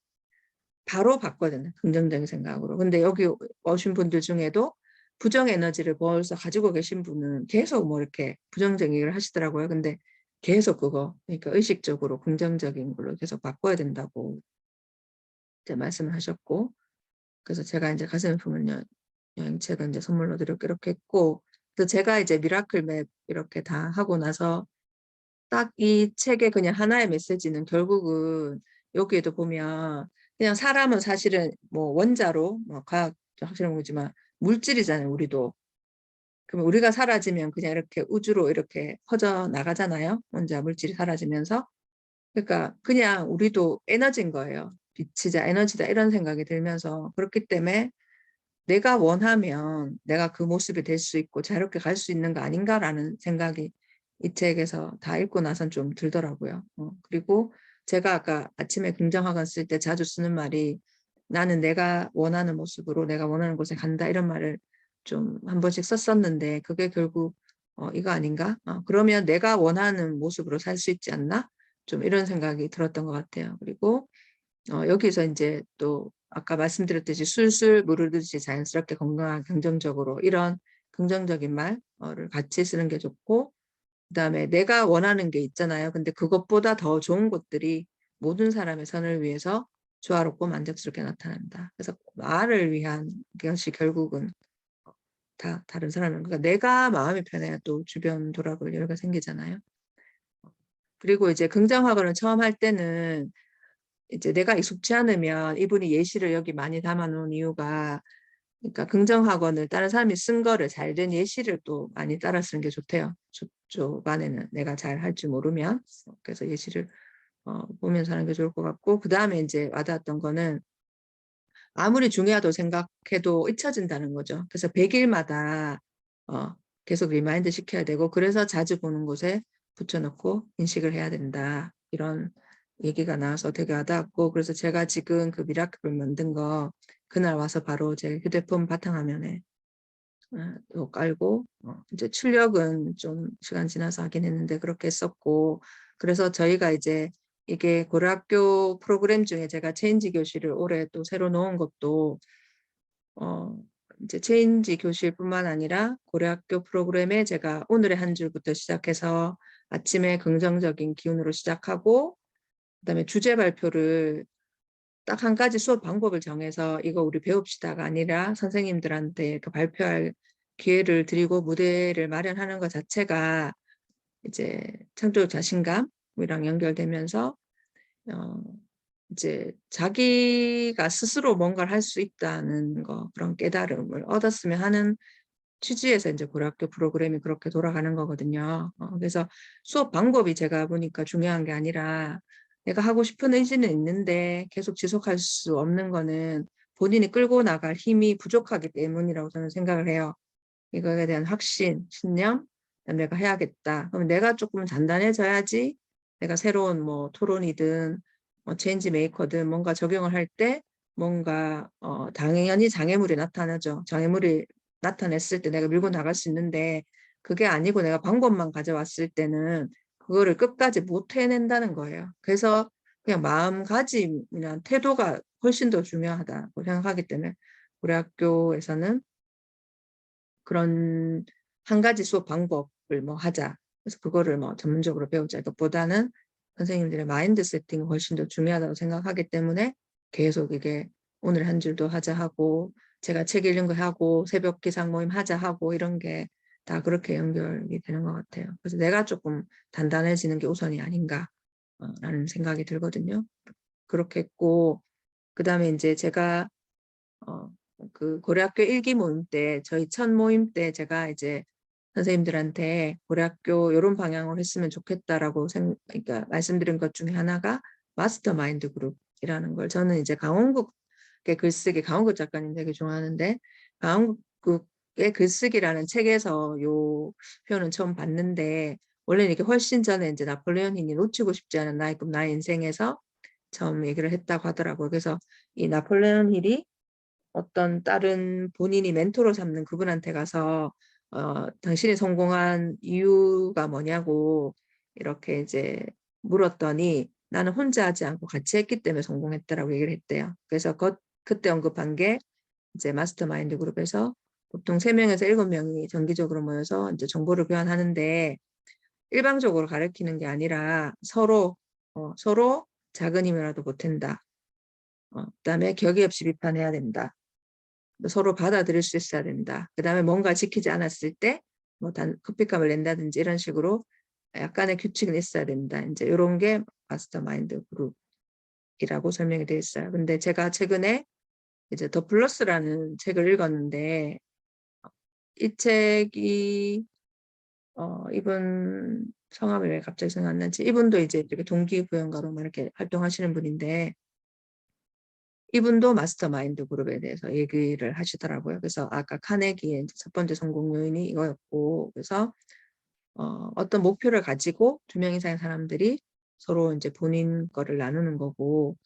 바꿔야 긍정적인 생각으로. 근데 여기 오신 분들 중에도 부정 에너지를 벌써 가지고 계신 분은 계속 뭐 이렇게 부정적인 얘기를 하시더라고요. 근데 계속 그거 그러니까 의식적으로 긍정적인 걸로 계속 바꿔야 된다고 이제 말씀을 하셨고 그래서 제가 이제 가슴 품을 여행책을 이제 선물로 드렸고 이렇게 했고 그래서 제가 이제 미라클 맵 이렇게 다 하고 나서 딱 이 책의 그냥 하나의 메시지는 결국은 여기에도 보면 그냥 사람은 사실은 뭐 원자로 뭐 과학 확실한 거지만 물질이잖아요. 우리도. 그러면 우리가 사라지면 그냥 이렇게 우주로 이렇게 퍼져 나가잖아요. 원자 물질이 사라지면서. 그러니까 그냥 우리도 에너지인 거예요. 빛이자 에너지다 이런 생각이 들면서 그렇기 때문에 내가 원하면 내가 그 모습이 될 수 있고 자유롭게 갈 수 있는 거 아닌가라는 생각이 이 책에서 다 읽고 나선 좀 들더라고요. 그리고 제가 아까 아침에 긍정학원 쓸 때 자주 쓰는 말이 나는 내가 원하는 모습으로 내가 원하는 곳에 간다 이런 말을 좀 한 번씩 썼었는데 그게 결국 이거 아닌가? 그러면 내가 원하는 모습으로 살 수 있지 않나? 좀 이런 생각이 들었던 것 같아요. 그리고 여기서 이제 또 아까 말씀드렸듯이 술술 무르듯이 자연스럽게 건강하게 긍정적으로 이런 긍정적인 말을 같이 쓰는 게 좋고 그다음에 내가 원하는 게 있잖아요. 근데 그것보다 더 좋은 것들이 모든 사람의 선을 위해서 조화롭고 만족스럽게 나타난다. 그래서 나를 위한 것이 결국은 다 다른 사람은 그러니까 내가 마음이 편해야 또 주변 돌아볼 여유가 생기잖아요. 그리고 이제 긍정학원을 처음 할 때는 이제 내가 익숙치 않으면 이분이 예시를 여기 많이 담아놓은 이유가 그러니까 긍정학원을 다른 사람이 쓴 거를 잘된 예시를 또 많이 따라 쓰는 게 좋대요. 초반에는 내가 잘 할 줄 모르면 그래서 예시를 보면서 하는 게 좋을 것 같고 그 다음에 이제 와닿았던 거는 아무리 중요하다고 생각해도 잊혀진다는 거죠. 그래서 100일마다 계속 리마인드 시켜야 되고 그래서 자주 보는 곳에 붙여놓고 인식을 해야 된다. 이런 얘기가 나와서 되게 와닿았고 그래서 제가 지금 그 미라클을 만든 거 그날 와서 바로 제 휴대폰 바탕화면에 또 깔고 이제 출력은 좀 시간 지나서 하긴 했는데 그렇게 했었고 그래서 저희가 이제 이게 고려학교 프로그램 중에 제가 체인지 교실을 올해 또 새로 넣은 것도 이제 체인지 교실뿐만 아니라 고려학교 프로그램에 제가 오늘의 한 줄부터 시작해서 아침에 긍정적인 기운으로 시작하고 그다음에 주제 발표를 딱 한 가지 수업 방법을 정해서 이거 우리 배웁시다가 아니라 선생님들한테 그 발표할 기회를 드리고 무대를 마련하는 것 자체가 이제 창조적 자신감이랑 연결되면서 이제 자기가 스스로 뭔가를 할 수 있다는 거 그런 깨달음을 얻었으면 하는 취지에서 이제 고려학교 프로그램이 그렇게 돌아가는 거거든요. 그래서 수업 방법이 제가 보니까 중요한 게 아니라 내가 하고 싶은 의지는 있는데 계속 지속할 수 없는 거는 본인이 끌고 나갈 힘이 부족하기 때문이라고 저는 생각을 해요. 이거에 대한 확신, 신념, 내가 해야겠다. 그럼 내가 조금 단단해져야지 내가 새로운 뭐 토론이든 체인지 메이커든 뭔가 적용을 할 때 뭔가 당연히 장애물이 나타나죠. 장애물이 나타냈을 때 내가 밀고 나갈 수 있는데 그게 아니고 내가 방법만 가져왔을 때는 그거를 끝까지 못 해낸다는 거예요. 그래서 그냥 마음가짐이나 태도가 훨씬 더 중요하다고 생각하기 때문에 우리 학교에서는 그런 한 가지 수업 방법을 뭐 하자. 그래서 그거를 뭐 전문적으로 배우자. 이것보다는 선생님들의 마인드 세팅이 훨씬 더 중요하다고 생각하기 때문에 계속 이게 오늘 한 줄도 하자 하고 제가 책 읽는 거 하고 새벽 기상 모임 하자 하고 이런 게 다 그렇게 연결이 되는 것 같아요. 그래서 내가 조금 단단해지는 게 우선이 아닌가라는 생각이 들거든요. 그렇게 했고 그다음에 이제 제가 그 고려학교 1기 모임 때 저희 첫 모임 때 제가 이제 선생님들한테 고려학교 이런 방향으로 했으면 좋겠다라고 그러니까 말씀드린 것 중에 하나가 마스터마인드 그룹이라는 걸 저는 이제 강원국의 글쓰기 강원국 작가님 되게 좋아하는데 강원국의 글쓰기라는 책에서 요 표현은 처음 봤는데 원래는 이게 훨씬 전에 이제 나폴레옹 힐이 놓치고 싶지 않은 나의 꿈 나의 인생에서 처음 얘기를 했다고 하더라고요. 그래서 이 나폴레옹 힐이 어떤 다른 본인이 멘토로 삼는 그분한테 가서 당신이 성공한 이유가 뭐냐고 이렇게 이제 물었더니 나는 혼자 하지 않고 같이 했기 때문에 성공했다라고 얘기를 했대요. 그래서 그때 언급한 게 이제 마스터마인드 그룹에서 보통 3명에서 7명이 정기적으로 모여서 이제 정보를 교환하는데 일방적으로 가르치는 게 아니라 서로 서로 작은 힘이라도 보탠다. 그다음에 격의 없이 비판해야 된다. 서로 받아들일 수 있어야 된다. 그다음에 뭔가 지키지 않았을 때 뭐 커피값을 낸다든지 이런 식으로 약간의 규칙은 있어야 된다. 이제 이런 게 마스터마인드 그룹이라고 설명이 되어 있어요. 근데 제가 최근에 이제 더 플러스라는 책을 읽었는데 이 책이 이분 성함이 왜 갑자기 생각 안 나지? 이분도 이제 이렇게 동기부여인가로 막 이렇게 활동하시는 분인데 이분도 마스터마인드 그룹에 대해서 얘기를 하시더라고요. 그래서 아까 카네기의 이제 첫 번째 성공 요인이 이거였고, 그래서 어떤 목표를 가지고 2명 이상의 사람들이 서로 이제 본인 거를 나누는 거고,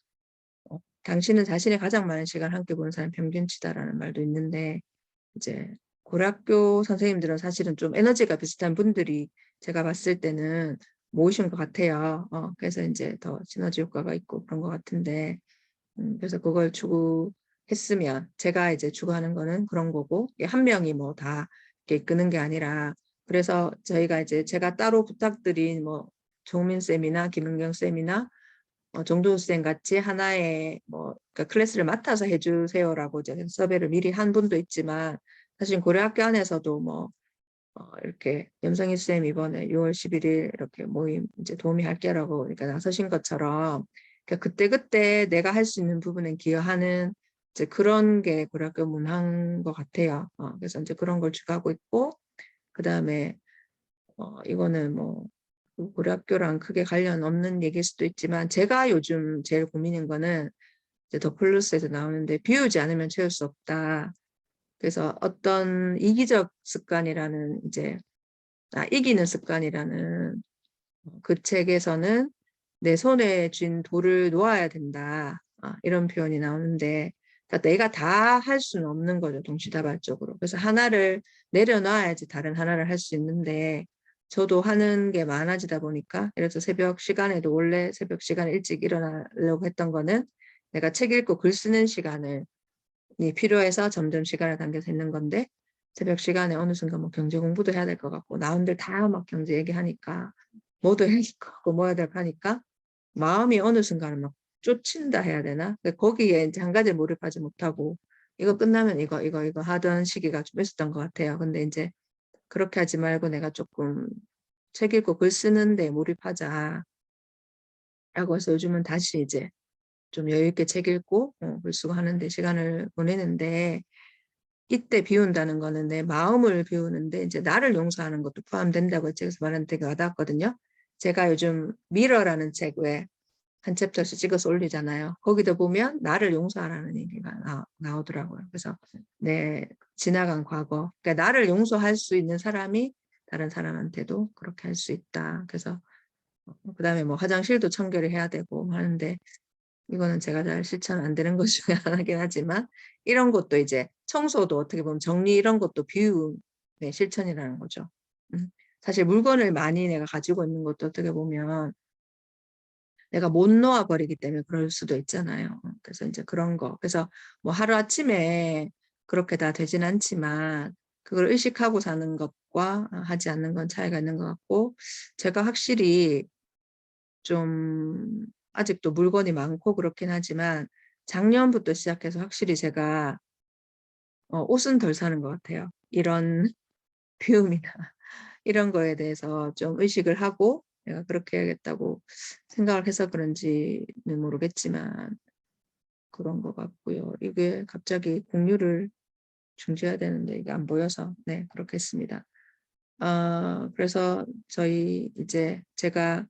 당신은 자신의 가장 많은 시간 함께 보는 사람 평균치다라는 말도 있는데, 이제 고등학교 선생님들은 사실은 좀 에너지가 비슷한 분들이 제가 봤을 때는 모이신 것 같아요. 그래서 이제 더 시너지 효과가 있고 그런 것 같은데, 그래서 그걸 추구했으면 제가 이제 추구하는 거는 그런 거고, 한 명이 뭐 다 이렇게 이끄는 게 아니라, 그래서 저희가 이제 제가 따로 부탁드린 뭐 종민 쌤이나 김은경 쌤이나 정도우 쌤 같이 하나의 뭐 그러니까 클래스를 맡아서 해주세요라고 이제 섭외를 미리 한 분도 있지만, 사실 고려학교 안에서도 뭐 이렇게 염성희 쌤 이번에 6월 11일 이렇게 모임 이제 도우미 할게라고 그러니까 나서신 것처럼, 그러니까 그때그때 내가 할 수 있는 부분에 기여하는 이제 그런 게 고려학교 문화인 것 같아요. 그래서 이제 그런 걸 추구하고 있고, 그 다음에 이거는 뭐 고려학교랑 크게 관련 없는 얘기일 수도 있지만, 제가 요즘 제일 고민인 거는 이제 더 플러스에서 나오는데 비우지 않으면 채울 수 없다. 그래서 어떤 이기적 습관이라는 이제 이기는 습관이라는 그 책에서는 내 손에 쥔 돌을 놓아야 된다. 이런 표현이 나오는데, 그러니까 내가 다 할 수는 없는 거죠. 동시다발적으로. 그래서 하나를 내려놔야지 다른 하나를 할 수 있는데, 저도 하는 게 많아지다 보니까, 예를 들어서 새벽 시간에도 원래 새벽 시간에 일찍 일어나려고 했던 거는 내가 책 읽고 글 쓰는 시간을 필요해서 점점 시간을 당겨서 했는 건데, 새벽 시간에 어느 순간 뭐 경제 공부도 해야 될 것 같고, 나온들 다 막 경제 얘기하니까 뭐도 해야 될 것 같고 뭐 해야 될 거 하니까 마음이 어느 순간에 막 쫓친다 해야 되나? 거기에 이제 한 가지에 몰입하지 못하고 이거 끝나면 이거 하던 시기가 좀 있었던 것 같아요. 근데 이제 그렇게 하지 말고 내가 조금 책 읽고 글 쓰는데 몰입하자 라고 해서 요즘은 다시 이제 좀 여유 있게 책 읽고 글 쓰고 하는데 시간을 보내는데, 이때 비운다는 거는 내 마음을 비우는데 이제 나를 용서하는 것도 포함된다고 책에서 말하는 되게 와닿았거든요. 제가 요즘 미러라는 책 왜 한 챕터씩 찍어서 올리잖아요. 거기도 보면 나를 용서하라는 얘기가 나오더라고요. 그래서 내 지나간 과거, 그러니까 나를 용서할 수 있는 사람이 다른 사람한테도 그렇게 할 수 있다. 그래서 그다음에 뭐 화장실도 청결히 해야 되고 하는데, 이거는 제가 잘 실천 안 되는 것 중에 하나긴 하지만, 이런 것도 이제 청소도 어떻게 보면 정리 이런 것도 비움의 실천이라는 거죠. 사실 물건을 많이 내가 가지고 있는 것도 어떻게 보면 내가 못 놓아버리기 때문에 그럴 수도 있잖아요. 그래서 이제 그런 거. 그래서 뭐 하루아침에 그렇게 다 되진 않지만 그걸 의식하고 사는 것과 하지 않는 건 차이가 있는 것 같고, 제가 확실히 좀 아직도 물건이 많고 그렇긴 하지만 작년부터 시작해서 확실히 제가 옷은 덜 사는 것 같아요. 이런 비움이나 이런 거에 대해서 좀 의식을 하고 내가 그렇게 해야겠다고 생각을 해서 그런지는 모르겠지만 그런 것 같고요. 이게 갑자기 공유를 중지해야 되는데 이게 안 보여서 네 그렇게 했습니다. 그래서 저희 이제 제가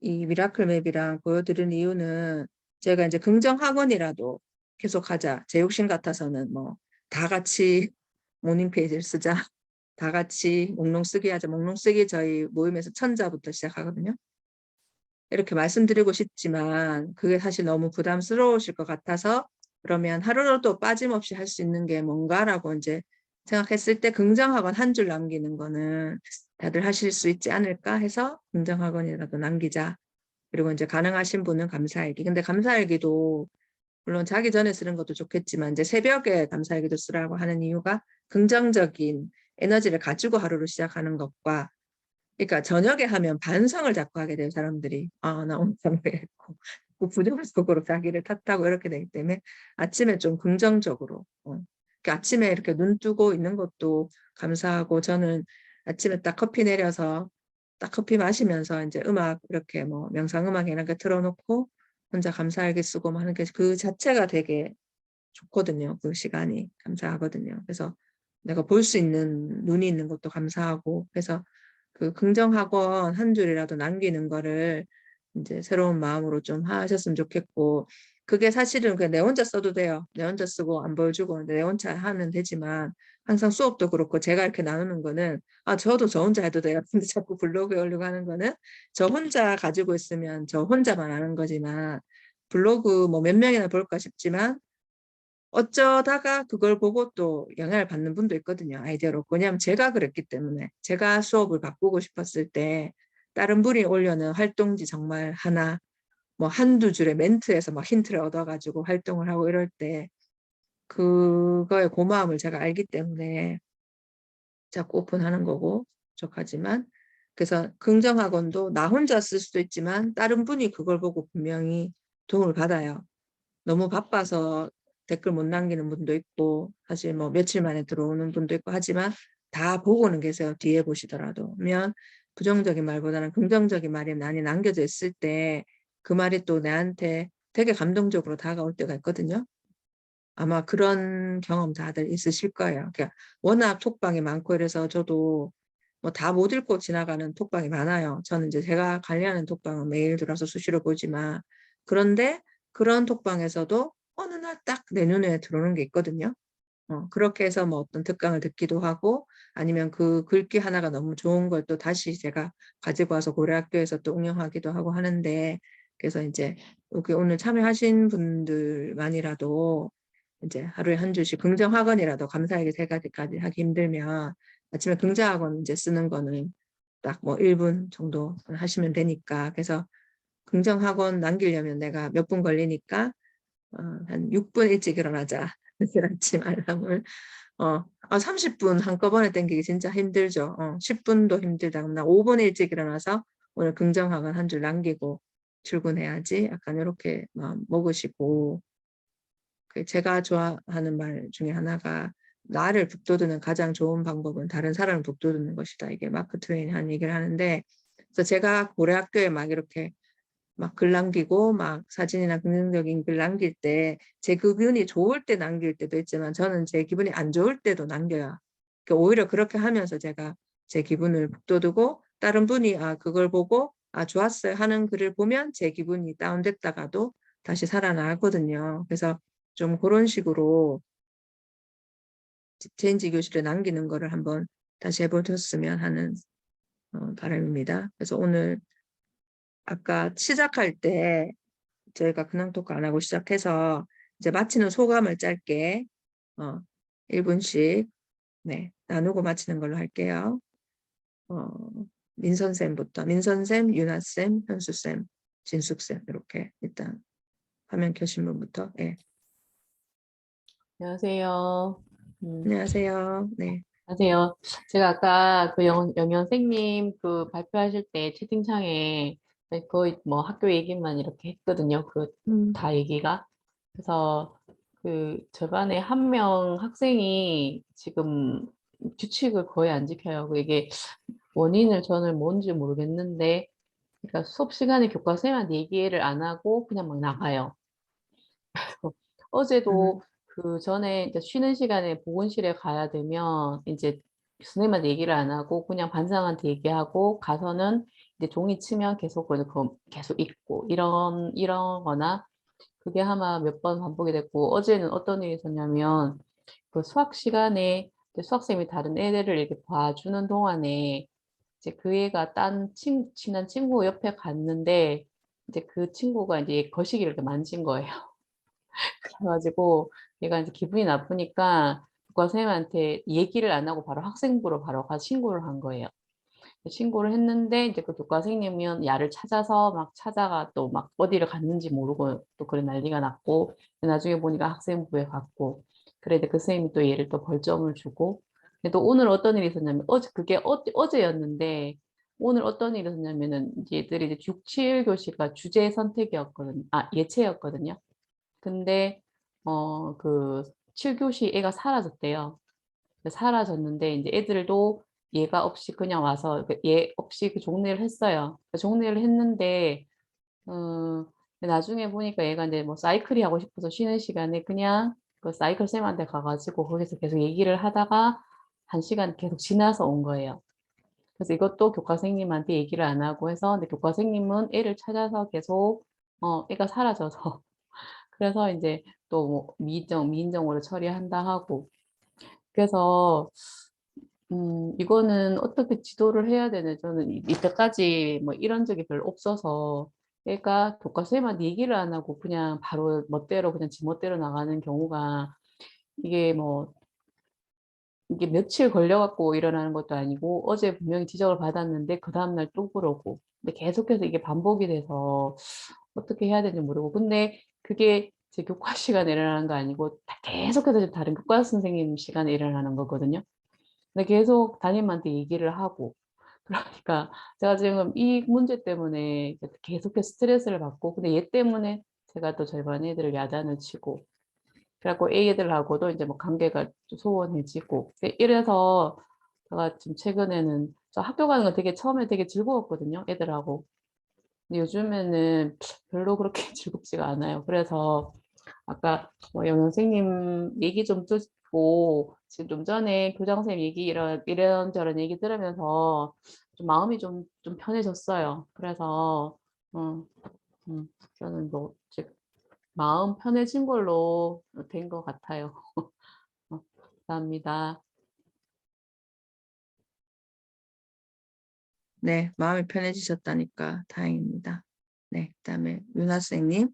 이 미라클 맵이랑 보여드린 이유는, 제가 이제 긍정 학원이라도 계속 하자. 제 욕심 같아서는 뭐 다 같이 모닝 페이지를 쓰자. 다 같이 목록 쓰기 하자. 목록 쓰기 저희 모임에서 천자부터 시작하거든요. 이렇게 말씀드리고 싶지만 그게 사실 너무 부담스러우실 것 같아서, 그러면 하루라도 빠짐없이 할 수 있는 게 뭔가라고 이제 생각했을 때 긍정학원 한 줄 남기는 거는 다들 하실 수 있지 않을까 해서 긍정학원이라도 남기자. 그리고 이제 가능하신 분은 감사일기. 근데 감사일기도 물론 자기 전에 쓰는 것도 좋겠지만 이제 새벽에 감사일기도 쓰라고 하는 이유가 긍정적인 에너지를 가지고 하루를 시작하는 것과 그러니까 저녁에 하면 반성을 자꾸 하게 돼요, 사람들이. 아, 나 오늘 저녁에 했고. 부정적으로 자기를 탓하고 이렇게 되기 때문에 아침에 좀 긍정적으로. 그러니까 아침에 이렇게 눈 뜨고 있는 것도 감사하고, 저는 아침에 딱 커피 내려서 딱 커피 마시면서 이제 음악 이렇게 뭐 명상음악 이런 거 틀어놓고 혼자 감사하게 쓰고 뭐 하는 게 그 자체가 되게 좋거든요. 그 시간이 감사하거든요. 그래서 내가 볼 수 있는 눈이 있는 것도 감사하고, 그래서 그 긍정학원 한 줄이라도 남기는 거를 이제 새로운 마음으로 좀 하셨으면 좋겠고, 그게 사실은 그냥 내 혼자 써도 돼요. 내 혼자 쓰고 안 보여주고 내 혼자 하면 되지만, 항상 수업도 그렇고 제가 이렇게 나누는 거는 저도 저 혼자 해도 돼요. 근데 자꾸 블로그에 올리고 하는 거는 저 혼자 가지고 있으면 저 혼자만 아는 거지만, 블로그 뭐 몇 명이나 볼까 싶지만 어쩌다가 그걸 보고 또 영향을 받는 분도 있거든요. 아이디어로. 왜냐하면 제가 그랬기 때문에, 제가 수업을 바꾸고 싶었을 때 다른 분이 올려놓은 활동지 정말 하나, 뭐 한두 줄의 멘트에서 막 힌트를 얻어가지고 활동을 하고 이럴 때 그거의 고마움을 제가 알기 때문에 자꾸 오픈하는 거고 부족하지만, 그래서 긍정학원도 나 혼자 쓸 수도 있지만 다른 분이 그걸 보고 분명히 도움을 받아요. 너무 바빠서 댓글 못 남기는 분도 있고 사실 뭐 며칠 만에 들어오는 분도 있고 하지만 다 보고는 계세요. 뒤에 보시더라도. 그러면 부정적인 말보다는 긍정적인 말이 많이 남겨져 있을 때 그 말이 또 내한테 되게 감동적으로 다가올 때가 있거든요. 아마 그런 경험 다들 있으실 거예요. 그러니까 워낙 톡방이 많고 이래서 저도 뭐 다 못 읽고 지나가는 톡방이 많아요. 저는 이제 제가 관리하는 톡방은 매일 들어서 수시로 보지만, 그런데 그런 톡방에서도 어느 날 딱 내 눈에 들어오는 게 있거든요. 그렇게 해서 뭐 어떤 특강을 듣기도 하고, 아니면 그 글귀 하나가 너무 좋은 걸 또 다시 제가 가지고 와서 고려학교에서 또 응용하기도 하고 하는데, 그래서 이제 여기 오늘 참여하신 분들만이라도 이제 하루에 한 줄씩 긍정학원이라도 감사하게 3가지까지 하기 힘들면 아침에 긍정학원 이제 쓰는 거는 딱 뭐 1분 정도 하시면 되니까. 그래서 긍정학원 남기려면 내가 몇 분 걸리니까 한 6분 일찍 일어나자. 아침 알람을 30분 한꺼번에 땡기기 진짜 힘들죠. 10분도 힘들다. 그럼 나 5분 일찍 일어나서 오늘 긍정학원 한 줄 남기고 출근해야지. 약간 이렇게 마음 먹으시고, 제가 좋아하는 말 중에 하나가 나를 북돋우는 가장 좋은 방법은 다른 사람을 북돋우는 것이다. 이게 마크 트웨인이 한 얘기를 하는데, 그래서 제가 고려학교에 막 이렇게 막 글 남기고 막 사진이나 긍정적인 글 남길 때 제 기분이 좋을 때 남길 때도 있지만 저는 제 기분이 안 좋을 때도 남겨요. 그러니까 오히려 그렇게 하면서 제가 제 기분을 북돋우고, 다른 분이 그걸 보고 좋았어요 하는 글을 보면 제 기분이 다운됐다가도 다시 살아나거든요. 그래서 좀 그런 식으로 체인지 교실에 남기는 거를 한번 다시 해보셨으면 하는 바람입니다. 그래서 오늘 아까 시작할 때 저희가 근황 토크 안 하고 시작해서 이제 마치는 소감을 짧게 1분씩 나누고 마치는 걸로 할게요. 민선쌤부터, 민선쌤, 유나쌤, 현수쌤, 진숙쌤 이렇게 일단 화면 켜신 분부터. 네. 안녕하세요. 안녕하세요. 네. 안녕하세요. 제가 아까 그 영현생님 그 발표하실 때 채팅창에 거의 뭐 학교 얘기만 이렇게 했거든요. 그 다 얘기가. 그래서 그 저반에 한 명 학생이 지금 규칙을 거의 안 지켜요. 이게 원인을 저는 뭔지 모르겠는데, 그러니까 수업 시간에 교과서에만 얘기를 안 하고 그냥 막 나가요. 어제도 그 전에 이제 쉬는 시간에 보건실에 가야 되면 이제 선생님한테 얘기를 안 하고 그냥 반장한테 얘기하고 가서는 이제 종이 치면 계속 그거 계속 읽고 이러거나, 그게 아마 몇 번 반복이 됐고, 어제는 어떤 일이 있었냐면 그 수학 시간에 이제 수학생이 다른 애들을 이렇게 봐주는 동안에 이제 그 애가 친한 친구 옆에 갔는데 이제 그 친구가 이제 거시기를 이렇게 만진 거예요. 그래가지고 얘가 이제 기분이 나쁘니까 교과 선생님한테 얘기를 안 하고 바로 학생부로 바로 가서 신고를 한 거예요. 신고를 했는데 이제 그 교과 선생님은 야를 찾아서 막 찾아가 또 막 어디를 갔는지 모르고 또 그런 난리가 났고, 나중에 보니까 학생부에 갔고, 그래 이제 그 선생님이 또 얘를 또 벌점을 주고. 근데 또 오늘 어떤 일이 있었냐면 그게 어제였는데 오늘 어떤 일이 있었냐면은 이제 얘들이 이제 6, 7교시가 주제 선택이었거든요. 예체였거든요. 근데 그 7교시 애가 사라졌대요. 사라졌는데 이제 애들도 얘가 없이 그냥 와서 얘 없이 그 종례를 했어요. 종례를 했는데 나중에 보니까 얘가 이제 뭐 사이클이 하고 싶어서 쉬는 시간에 그냥 그 사이클 쌤한테 가가지고 거기서 계속 얘기를 하다가 1시간 계속 지나서 온 거예요. 그래서 이것도 교과 선생님한테 얘기를 안 하고 해서 근데 교과 선생님은 애를 찾아서 계속 애가 사라져서 그래서 이제 또 뭐 미인정으로 처리한다 하고 그래서 이거는 어떻게 지도를 해야 되는 저는 이때까지 뭐 이런 적이 별로 없어서 애가 교과 선생님한테 얘기를 안 하고 그냥 바로 멋대로 그냥 지 멋대로 나가는 경우가 이게 뭐 이게 며칠 걸려갖고 일어나는 것도 아니고 어제 분명히 지적을 받았는데 그 다음날 또 그러고 근데 계속해서 이게 반복이 돼서 어떻게 해야 되는지 모르고 근데 그게 제 교과 시간에 일어나는 거 아니고 계속해서 지금 다른 교과 선생님 시간에 일어나는 거거든요. 근데 계속 담임한테 얘기를 하고 그러니까 제가 지금 이 문제 때문에 계속해서 스트레스를 받고 근데 얘 때문에 제가 또 저희 반 애들을 야단을 치고 그래갖고 애들하고도 이제 뭐 관계가 좀 소원해지고 이래서 제가 지금 최근에는 저 학교 가는 거 되게 처음에 되게 즐거웠거든요 애들하고 근데 요즘에는 별로 그렇게 즐겁지가 않아요 그래서 아까 뭐 영영 선생님 얘기 좀 듣고 지금 좀 전에 교장 선생님 얘기 이런저런 얘기 들으면서 좀 마음이 좀 편해졌어요 그래서 저는 뭐 이제 마음 편해진 걸로 된 것 같아요. 감사합니다. 네, 마음이 편해지셨다니까 다행입니다. 네, 그다음에 윤아 선생님.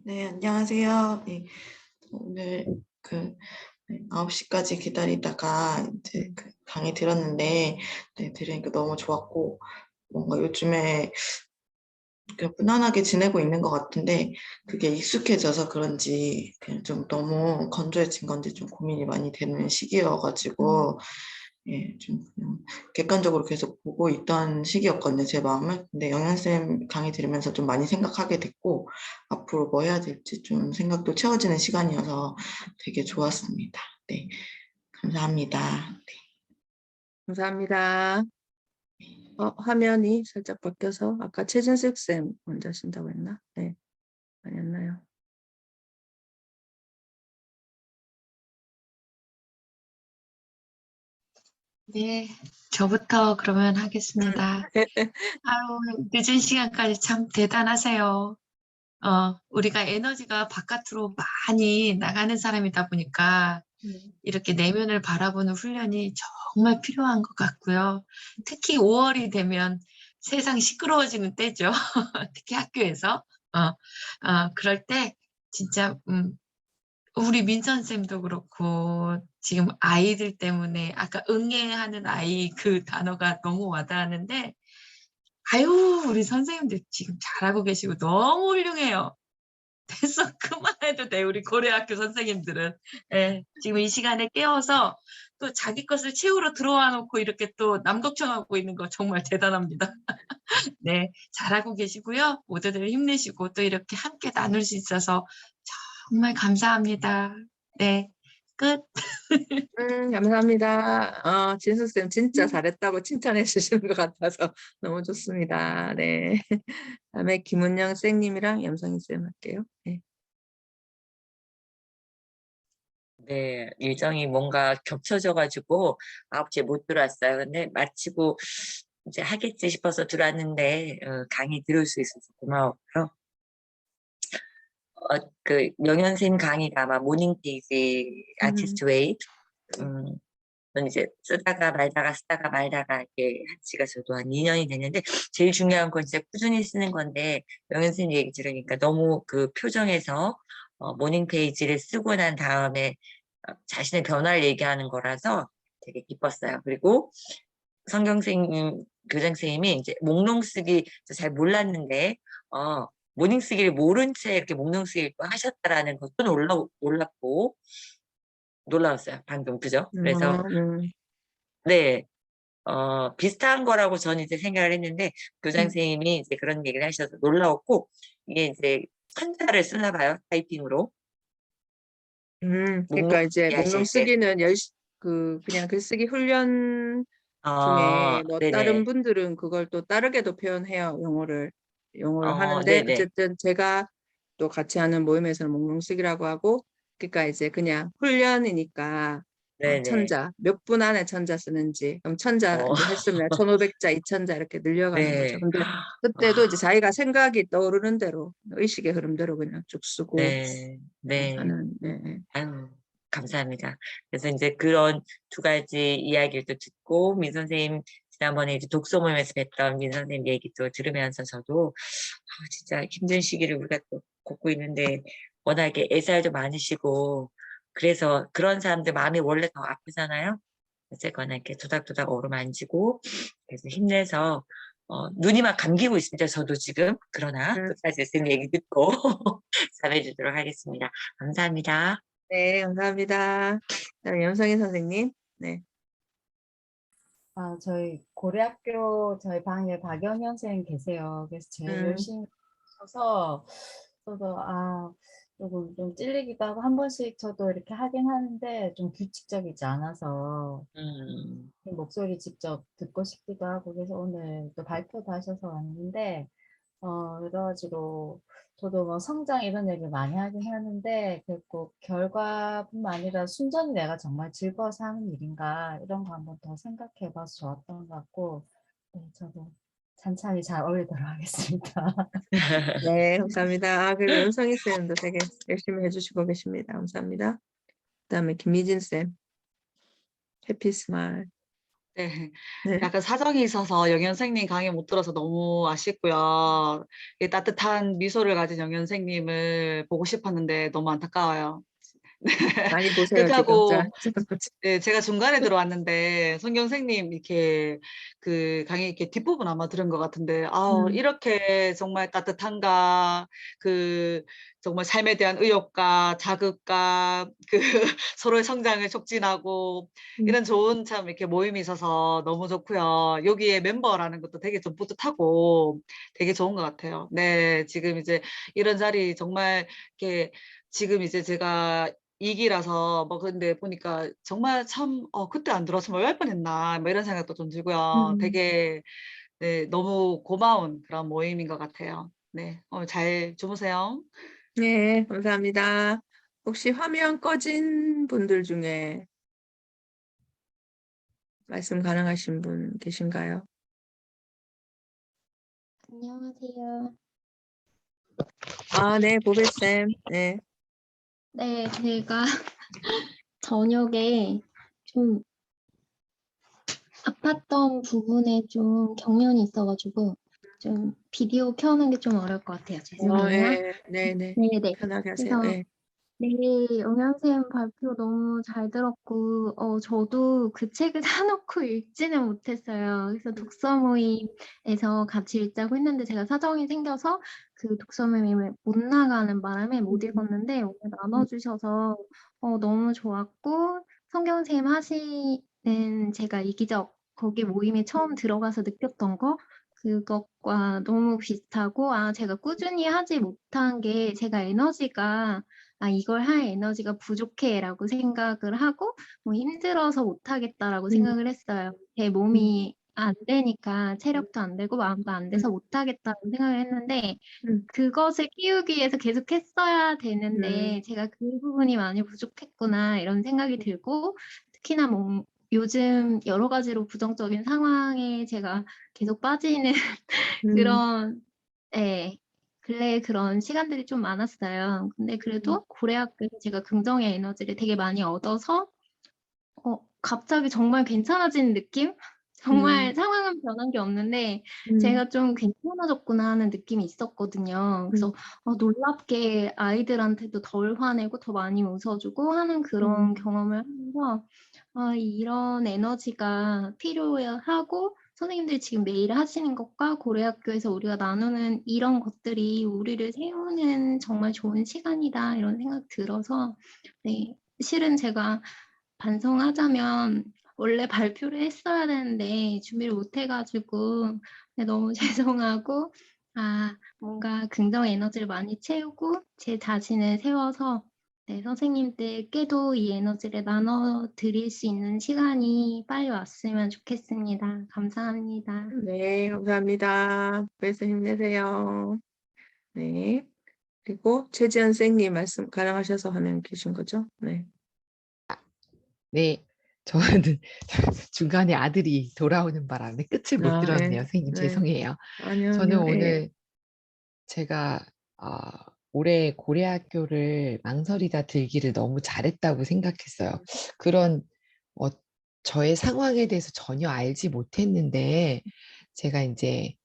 네, 안녕하세요. 네, 오늘 그 9시까지 기다리다가 이제 그 강의 들었는데, 네, 들으니까 너무 좋았고, 뭔가 요즘에 그냥 무난하게 지내고 있는 것 같은데, 그게 익숙해져서 그런지 그냥 좀 너무 건조해진 건지 좀 고민이 많이 되는 시기여가지고, 예, 좀 그냥 객관적으로 계속 보고 있던 시기였거든요, 제 마음을. 근데 영현쌤 강의 들으면서 좀 많이 생각하게 됐고, 앞으로 뭐 해야 될지 좀 생각도 채워지는 시간이어서 되게 좋았습니다. 네, 감사합니다. 네. 감사합니다. 화면이 살짝 바뀌어서 아까 최진숙 쌤 먼저 하신다고 했나? 네, 아니었나요? 네, 저부터 그러면 하겠습니다. 아유, 늦은 시간까지 참 대단하세요. 우리가 에너지가 바깥으로 많이 나가는 사람이다 보니까 이렇게 내면을 바라보는 훈련이 정말 필요한 것 같고요. 특히 5월이 되면 세상이 시끄러워지는 때죠. 특히 학교에서. 그럴 때 진짜 우리 민선 쌤도 그렇고 지금 아이들 때문에 아까 응애하는 아이 그 단어가 너무 와닿았는데 아유 우리 선생님들 지금 잘하고 계시고 너무 훌륭해요. 됐어 그만해도 돼 우리 고려학교 선생님들은 지금 이 시간에 깨워서 또 자기 것을 채우러 들어와 놓고 이렇게 또 남독청하고 있는 거 정말 대단합니다. 네 잘하고 계시고요 모두들 힘내시고 또 이렇게 함께 나눌 수 있어서 정말 감사합니다. 네, 끝. 감사합니다. 진숙 쌤 진짜 잘했다고 칭찬해 주시는 것 같아서 너무 좋습니다. 네. 다음에 김은영 쌤님이랑 염성희 쌤 할게요. 네. 네, 일정이 뭔가 겹쳐져가지고 9시에 못 들어왔어요. 근데 마치고 이제 하겠지 싶어서 들어왔는데 강의 들을 수 있어서 고마웠고요. 그 명현생 강의가 아마 모닝 페이지 아티스트 웨이 저는 이제 쓰다가 말다가 쓰다가 말다가 이렇게 한 지가 저도 한 2년이 됐는데 제일 중요한 건 진짜 꾸준히 쓰는 건데 명현생 얘기 들으니까 너무 그 표정에서 모닝 페이지를 쓰고 난 다음에 자신의 변화를 얘기하는 거라서 되게 기뻤어요. 그리고 성경 선생님, 교장 선생님이 이제 목록 쓰기 잘 몰랐는데 모닝 쓰기를 모른 채 이렇게 목록 쓰기를 또 하셨다라는 것도 놀랐고 놀라웠어요. 방금 그죠? 그래서 네 비슷한 거라고 저는 이제 생각을 했는데 교장 선생님이 이제 그런 얘기를 하셔서 놀라웠고 이게 이제 천자를 쓰나 봐요. 타이핑으로. 그러니까 이제 하실 몽롱 때. 쓰기는 그냥 글쓰기 훈련 중에 뭐 네네. 다른 분들은 그걸 또 다르게도 표현해요. 영어를 하는데 네네. 어쨌든 제가 또 같이 하는 모임에서는 몽롱 쓰기라고 하고 그러니까 이제 그냥 훈련이니까 네네. 천자 몇 분 안에 천자 쓰는지 그럼 천자 이제 했으면 1500자 2000자 이렇게 늘려가는 네. 거죠. 근데 그때도 이제 자기가 생각이 떠오르는 대로 의식의 흐름대로 그냥 쭉 쓰고 네. 네. 하는 네. 아유, 감사합니다. 그래서 이제 그런 두 가지 이야기를 또 듣고 민 선생님 지난번에 이제 독서 모임에서 뵀던 민 선생님 얘기도 들으면서 저도 진짜 힘든 시기를 우리가 또 겪고 있는데 워낙에 애살도 많으시고 그래서 그런 사람들 마음이 원래 더 아프잖아요. 어쨌거나 이렇게 도닥도닥 어루만지고 그래서 힘내서 눈이 막 감기고 있습니다. 저도 지금 그러나 끝까지 선생님 얘기 듣고 잘해주도록 하겠습니다. 감사합니다. 네, 감사합니다. 다음 염성희 선생님. 네. 저희 고려학교 저희 방에 박영현 선생님 계세요. 그래서 제일 열심히 쳐서 저도 조금 좀 찔리기도 하고 한 번씩 저도 이렇게 하긴 하는데 좀 규칙적이지 않아서 목소리 직접 듣고 싶기도 하고 그래서 오늘 또 발표도 하셔서 왔는데 그래가지고 저도 뭐 성장 이런 얘기 많이 하긴 하는데 꼭 결과뿐만 아니라 순전히 내가 정말 즐거워서 하는 일인가 이런 거 한번 더 생각해봐서 좋았던 것 같고 네, 저도 찬찬히 잘 어울리도록 하겠습니다. 네, 감사합니다. 그리고 염성희 쌤도 되게 열심히 해주시고 계십니다. 감사합니다. 그다음에 김미진 쌤. 해피 스마일. 네. 네. 약간 사정이 있어서 영현 선생님 강의 못 들어서 너무 아쉽고요. 이 따뜻한 미소를 가진 영현 선생님을 보고 싶었는데 너무 안타까워요. 많이 보세요, 그렇게 지금. 자, 하고 네, 제가 중간에 들어왔는데 성경 선생님 이렇게 그 강의 이렇게 뒷부분 아마 들은 것 같은데 이렇게 정말 따뜻한가 그 정말 삶에 대한 의욕과 자극과 그 서로의 성장을 촉진하고 이런 좋은 참 이렇게 모임이 있어서 너무 좋고요. 여기에 멤버라는 것도 되게 좀 뿌듯하고 되게 좋은 것 같아요. 네, 지금 이제 이런 자리 정말 이렇게 지금 이제 제가 2기라서 뭐 근데 보니까 정말 참 그때 안 들어왔으면 왜 할 뻔했나 뭐 이런 생각도 좀 들고요. 되게 네, 너무 고마운 그런 모임인 것 같아요. 네, 오늘 잘 주무세요. 네, 감사합니다. 혹시 화면 꺼진 분들 중에 말씀 가능하신 분 계신가요? 안녕하세요. 네, 보배쌤. 네. 네, 제가 저녁에 좀 아팠던 부분에 좀 경련이 있어가지고 좀 비디오 켜는 게 좀 어려울 것 같아요. 죄송해요. 네네. 네네. 편하게 하세요. 그래서 네. 네, 영양쌤 발표 너무 잘 들었고, 저도 그 책을 사놓고 읽지는 못했어요. 그래서 독서 모임에서 같이 읽자고 했는데 제가 사정이 생겨서 그 독서 모임에 못 나가는 바람에 못 읽었는데 오늘 나눠주셔서 너무 좋았고, 성경쌤 하시는 제가 이기적 거기 모임에 처음 들어가서 느꼈던 거, 그것과 너무 비슷하고, 제가 꾸준히 하지 못한 게 제가 에너지가 이걸 할 에너지가 부족해라고 생각을 하고 힘들어서 못하겠다라고 생각을 했어요. 제 몸이 안 되니까 체력도 안 되고 마음도 안 돼서 못하겠다고 생각을 했는데 그것을 키우기 위해서 계속 했어야 되는데 제가 그 부분이 많이 부족했구나 이런 생각이 들고 특히나 요즘 여러 가지로 부정적인 상황에 제가 계속 빠지는 그런 근래에 그런 시간들이 좀 많았어요. 근데 그래도 고래학교에서 제가 긍정의 에너지를 되게 많이 얻어서 갑자기 정말 괜찮아지는 느낌? 정말 상황은 변한 게 없는데 제가 좀 괜찮아졌구나 하는 느낌이 있었거든요. 그래서 놀랍게 아이들한테도 덜 화내고 더 많이 웃어주고 하는 그런 경험을 하면서 이런 에너지가 필요하고 선생님들이 지금 매일 하시는 것과 고래학교에서 우리가 나누는 이런 것들이 우리를 세우는 정말 좋은 시간이다 이런 생각 들어서 네, 실은 제가 반성하자면 원래 발표를 했어야 되는데 준비를 못 해가지고 네, 너무 죄송하고 뭔가 긍정 에너지를 많이 채우고 제 자신을 세워서 네, 선생님들께도 이 에너지를 나눠 드릴 수 있는 시간이 빨리 왔으면 좋겠습니다. 감사합니다. 네, 감사합니다. 그래서 힘내세요. 네. 그리고 최지연 선생님 말씀 가능하셔서 화면 계신 거죠? 네. 네, 저는 중간에 아들이 돌아오는 바람에 끝을 못 아, 들었네요. 네. 선생님 네. 죄송해요. 아니요, 저는 아니요. 예. 오늘 제가 올해 고려학교를 망설이다 들기를 너무 잘했다고 생각했어요. 그런 저의 상황에 대해서 전혀 알지 못했는데 제가 이제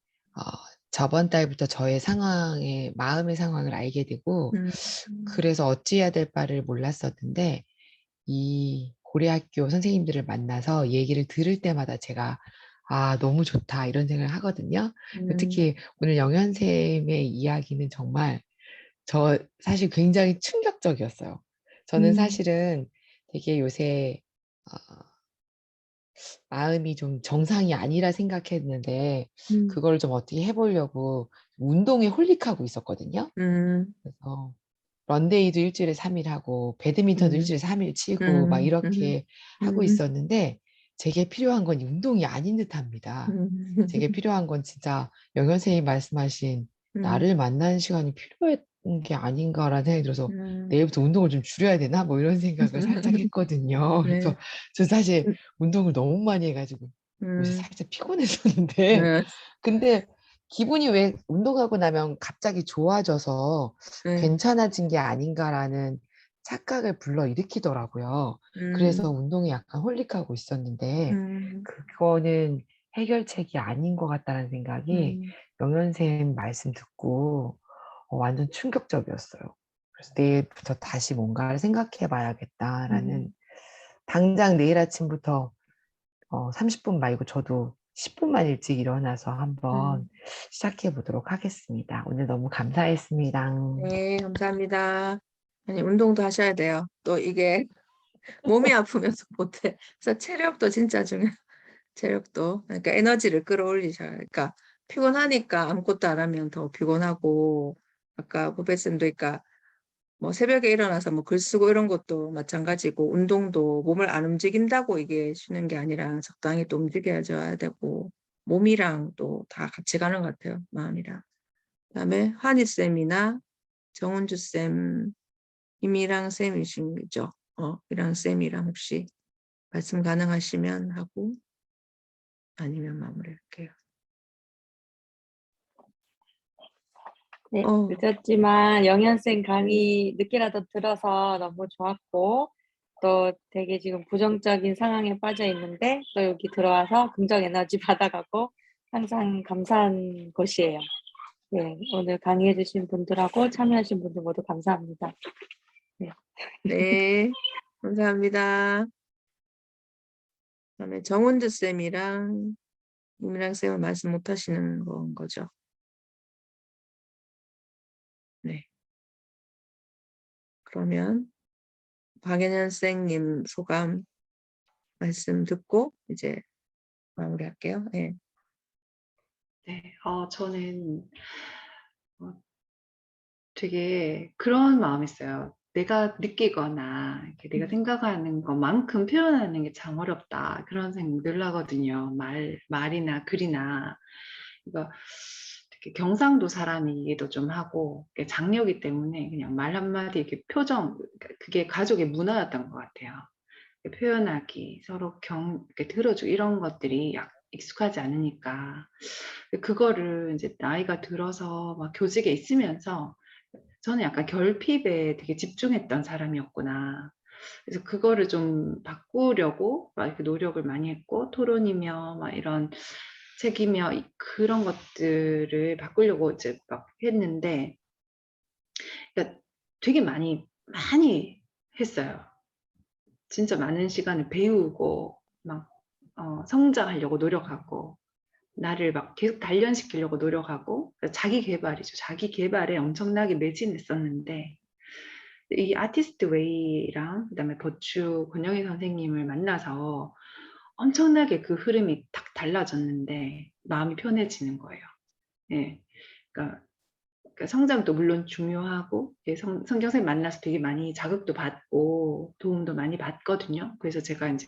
저번 달부터 저의 마음의 상황을 알게 되고 그래서 어찌해야 될 바를 몰랐었는데 이 고려학교 선생님들을 만나서 얘기를 들을 때마다 제가 너무 좋다 이런 생각을 하거든요. 특히 오늘 영현쌤의 이야기는 정말 저 사실 굉장히 충격적이었어요. 저는 사실은 되게 요새 마음이 좀 정상이 아니라 생각했는데 그걸 좀 어떻게 해보려고 운동에 홀릭하고 있었거든요. 그래서 런데이도 일주일에 3일 하고 배드민턴도 일주일에 3일 치고 막 이렇게 하고 있었는데 제게 필요한 건 운동이 아닌 듯합니다. 제게 필요한 건 진짜 영현 선생님이 말씀하신 나를 만나는 시간이 필요한 게 아닌가라는 생각이 들어서 내일부터 운동을 좀 줄여야 되나 뭐 이런 생각을 살짝 했거든요. 네. 그래서 저 사실 운동을 너무 많이 해가지고 요새 살짝 피곤했었는데 근데 기분이 왜 운동하고 나면 갑자기 좋아져서 네. 괜찮아진 게 아닌가라는 착각을 불러일으키더라고요. 그래서 운동에 약간 홀릭하고 있었는데 그거는 해결책이 아닌 것 같다는 생각이 영현쌤 말씀 듣고 완전 충격적이었어요. 그래서 내일부터 다시 뭔가를 생각해 봐야겠다라는 당장 내일 아침부터 30분 말고 저도 10분만 일찍 일어나서 한번 시작해 보도록 하겠습니다. 오늘 너무 감사했습니다. 네, 감사합니다. 아니, 운동도 하셔야 돼요. 또 이게 몸이 아프면서 못해. 그래서 체력도 진짜 중요해요. 체력도. 그러니까 에너지를 끌어올리셔야. 그러니까 피곤하니까 아무것도 안 하면 더 피곤하고, 아까 부배쌤도 그러니까 뭐 새벽에 일어나서 뭐 글 쓰고 이런 것도 마찬가지고, 운동도 몸을 안 움직인다고 이게 쉬는 게 아니라 적당히 또 움직여줘야 되고, 몸이랑 또 다 같이 가는 것 같아요. 마음이랑. 그다음에 환희쌤이나 정은주쌤, 임이랑 쌤이시죠? 이랑 쌤이랑 혹시 말씀 가능하시면 하고 아니면 마무리할게요. 네, 늦었지만 영현쌤 강의 늦게라도 들어서 너무 좋았고 또 되게 지금 부정적인 상황에 빠져 있는데 또 여기 들어와서 긍정 에너지 받아가고 항상 감사한 곳이에요. 네, 오늘 강의해 주신 분들하고 참여하신 분들 모두 감사합니다. 네, 네, 감사합니다. 그다음에 정은주 쌤이랑 임이랑 쌤은 말씀 못 하시는 건 거죠? 네. 그러면 박연현 쌤님 소감 말씀 듣고 이제 마무리할게요. 네. 네, 저는 되게 그런 마음이었어요. 내가 느끼거나 이렇게 내가 생각하는 것만큼 표현하는 게 참 어렵다. 그런 생각 늘 하거든요. 말이나 글이나. 그러니까 특히 경상도 사람이기도 좀 하고 장녀기 때문에 그냥 말 한마디 이렇게 표정, 그게 가족의 문화였던 것 같아요. 표현하기, 서로 이렇게 들어주고 이런 것들이 익숙하지 않으니까 그거를 이제 나이가 들어서 막 교직에 있으면서 저는 약간 결핍에 되게 집중했던 사람이었구나. 그래서 그거를 좀 바꾸려고 막 이렇게 노력을 많이 했고 토론이며 막 이런 책이며 그런 것들을 바꾸려고 이제 막 했는데 그러니까 되게 많이 했어요. 진짜 많은 시간을 배우고 막 성장하려고 노력하고 나를 막 계속 단련시키려고 노력하고 자기 개발이죠. 자기 개발에 엄청나게 매진했었는데 이 아티스트 웨이랑 그다음에 버추 권영희 선생님을 만나서 엄청나게 그 흐름이 딱 달라졌는데 마음이 편해지는 거예요. 예. 그러니까 성장도 물론 중요하고 성경 선생님 만나서 되게 많이 자극도 받고 도움도 많이 받거든요. 그래서 제가 이제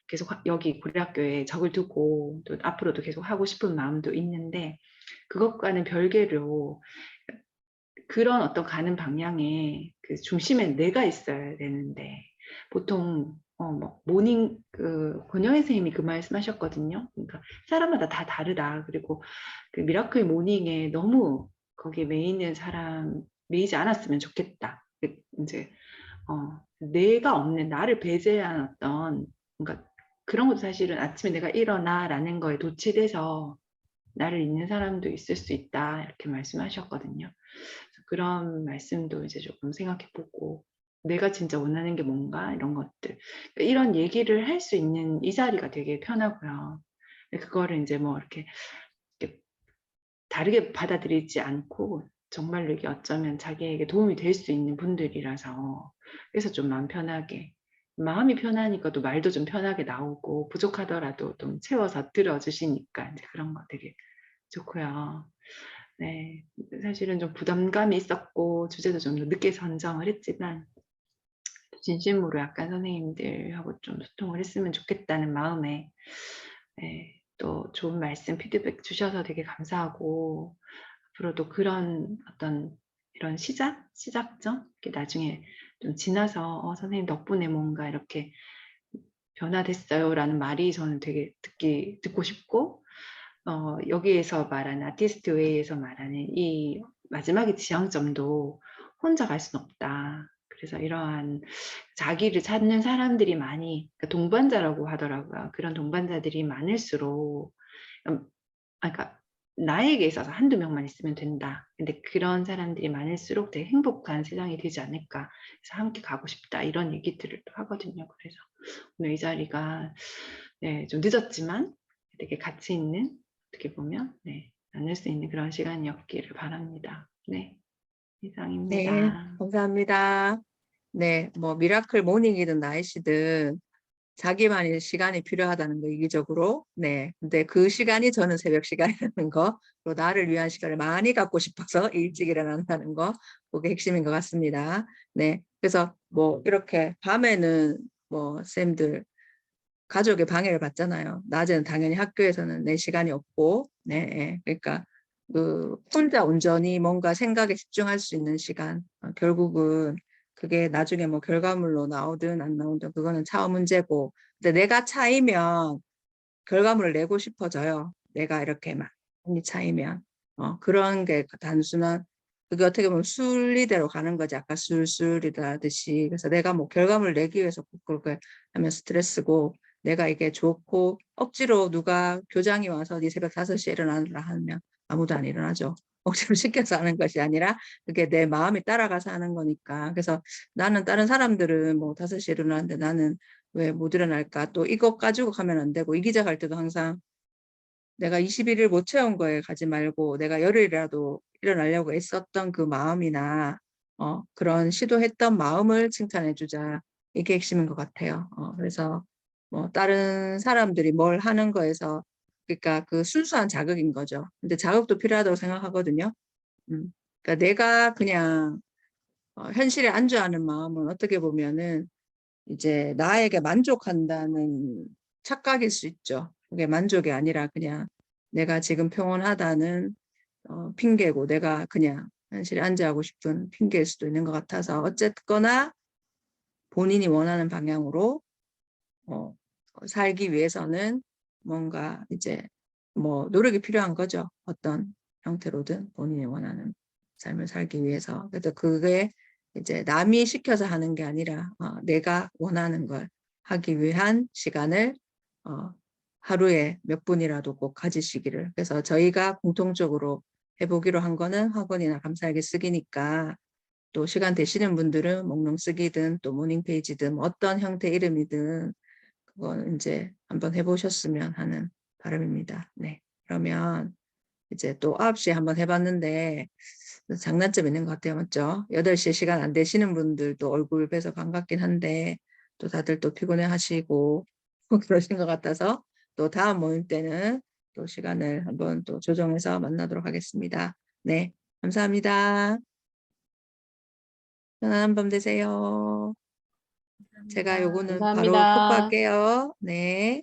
계속 여기 고려학교에 적을 두고 또 앞으로도 계속 하고 싶은 마음도 있는데 그것과는 별개로 그런 어떤 가는 방향에 그 중심에 내가 있어야 되는데 보통 뭐 모닝 권영애 선생님이 그 말씀하셨거든요. 그러니까 사람마다 다 다르다. 그리고 그 미라클 모닝에 너무 거기에 매이지 않았으면 좋겠다. 이제 내가 없는 나를 배제한 어떤 그러니까 그런 것도 사실은 아침에 내가 일어나라는 거에 도취돼서 나를 잊는 사람도 있을 수 있다 이렇게 말씀하셨거든요. 그런 말씀도 이제 조금 생각해보고 내가 진짜 원하는 게 뭔가 이런 것들 이런 얘기를 할 수 있는 이 자리가 되게 편하고요. 그거를 이제 뭐 이렇게 다르게 받아들이지 않고 정말로 이게 어쩌면 자기에게 도움이 될 수 있는 분들이라서 그래서 좀 마음이 편하니까 또 말도 좀 편하게 나오고 부족하더라도 좀 채워서 들어주시니까 이제 그런 거 되게 좋고요. 네, 사실은 좀 부담감이 있었고 주제도 좀 늦게 선정을 했지만 진심으로 약간 선생님들하고 좀 소통을 했으면 좋겠다는 마음에 네, 또 좋은 말씀 피드백 주셔서 되게 감사하고 앞으로도 그런 어떤 이런 시작점 이렇게 나중에 좀 지나서 선생님 덕분에 뭔가 이렇게 변화됐어요라는 말이 저는 되게 듣고 싶고 여기에서 말하는 아티스트 웨이에서 말하는 이 마지막의 지향점도 혼자 갈 수는 없다. 그래서 이러한 자기를 찾는 사람들이 많이 그러니까 동반자라고 하더라고요. 그런 동반자들이 많을수록 그러니까 나에게 있어서 한두 명만 있으면 된다. 근데 그런 사람들이 많을수록 되게 행복한 세상이 되지 않을까. 그래서 함께 가고 싶다. 이런 얘기들을 또 하거든요. 그래서 오늘 이 자리가 네, 좀 늦었지만 되게 가치 있는 어떻게 보면 네, 나눌 수 있는 그런 시간이었기를 바랍니다. 네, 네, 이상입니다. 감사합니다. 네, 뭐 미라클 모닝이든 나이시든 자기만의 시간이 필요하다는 거 이기적으로. 네, 근데 그 시간이 저는 새벽 시간이라는 거, 또 나를 위한 시간을 많이 갖고 싶어서 일찍 일어난다는 거, 그게 핵심인 것 같습니다. 네, 그래서 뭐 이렇게 밤에는 뭐 쌤들 가족의 방해를 받잖아요. 낮에는 당연히 학교에서는 내 시간이 없고, 네, 예. 그러니까 그 혼자 온전히 뭔가 생각에 집중할 수 있는 시간, 결국은 그게 나중에 뭐 결과물로 나오든 안 나오든 그거는 차후 문제고, 근데 내가 차이면 결과물을 내고 싶어져요. 내가 이렇게 많이 차이면 그런 게 단순한 그게 어떻게 보면 순리대로 가는 거지. 아까 술술이라듯이. 그래서 내가 뭐 결과물을 내기 위해서 그렇게 하면 스트레스고, 내가 이게 좋고 억지로 누가 교장이 와서 네 새벽 5시에 일어나라 하면 아무도 안 일어나죠. 억지로 시켜서 하는 것이 아니라 그게 내 마음이 따라가서 하는 거니까. 그래서 나는 다른 사람들은 뭐 5시에 일어나는데 나는 왜 못 일어날까? 또 이것 가지고 가면 안 되고, 이 기자 갈 때도 항상 내가 21일 못 채운 거에 가지 말고 내가 열흘이라도 일어나려고 애썼던 그 마음이나 그런 시도했던 마음을 칭찬해주자. 이게 핵심인 것 같아요. 그래서 뭐 다른 사람들이 뭘 하는 거에서 그러니까 그 순수한 자극인 거죠. 근데 자극도 필요하다고 생각하거든요. 그러니까 내가 그냥 현실에 안주하는 마음은 어떻게 보면은 이제 나에게 만족한다는 착각일 수 있죠. 그게 만족이 아니라 그냥 내가 지금 평온하다는 핑계고, 내가 그냥 현실에 안주하고 싶은 핑계일 수도 있는 것 같아서, 어쨌거나 본인이 원하는 방향으로 살기 위해서는 뭔가 이제 뭐 노력이 필요한 거죠. 어떤 형태로든 본인이 원하는 삶을 살기 위해서. 그래서 그게 이제 남이 시켜서 하는 게 아니라 내가 원하는 걸 하기 위한 시간을 하루에 몇 분이라도 꼭 가지시기를. 그래서 저희가 공통적으로 해보기로 한 거는 학원이나 감사일기 쓰기니까, 또 시간 되시는 분들은 목록 쓰기든 또 모닝 페이지든 어떤 형태 이름이든 그건 이제 한번 해보셨으면 하는 바람입니다. 네, 그러면 이제 또 9시에 한번 해봤는데 장단점 있는 것 같아요. 맞죠? 8시에 시간 안 되시는 분들도 얼굴 뵈서 반갑긴 한데 또 다들 또 피곤해 하시고 그러신 것 같아서 또 다음 모임 때는 또 시간을 한번 또 조정해서 만나도록 하겠습니다. 네, 감사합니다. 편안한 밤 되세요. 제가 요거는 바로 감사합니다. 톡할게요. 네.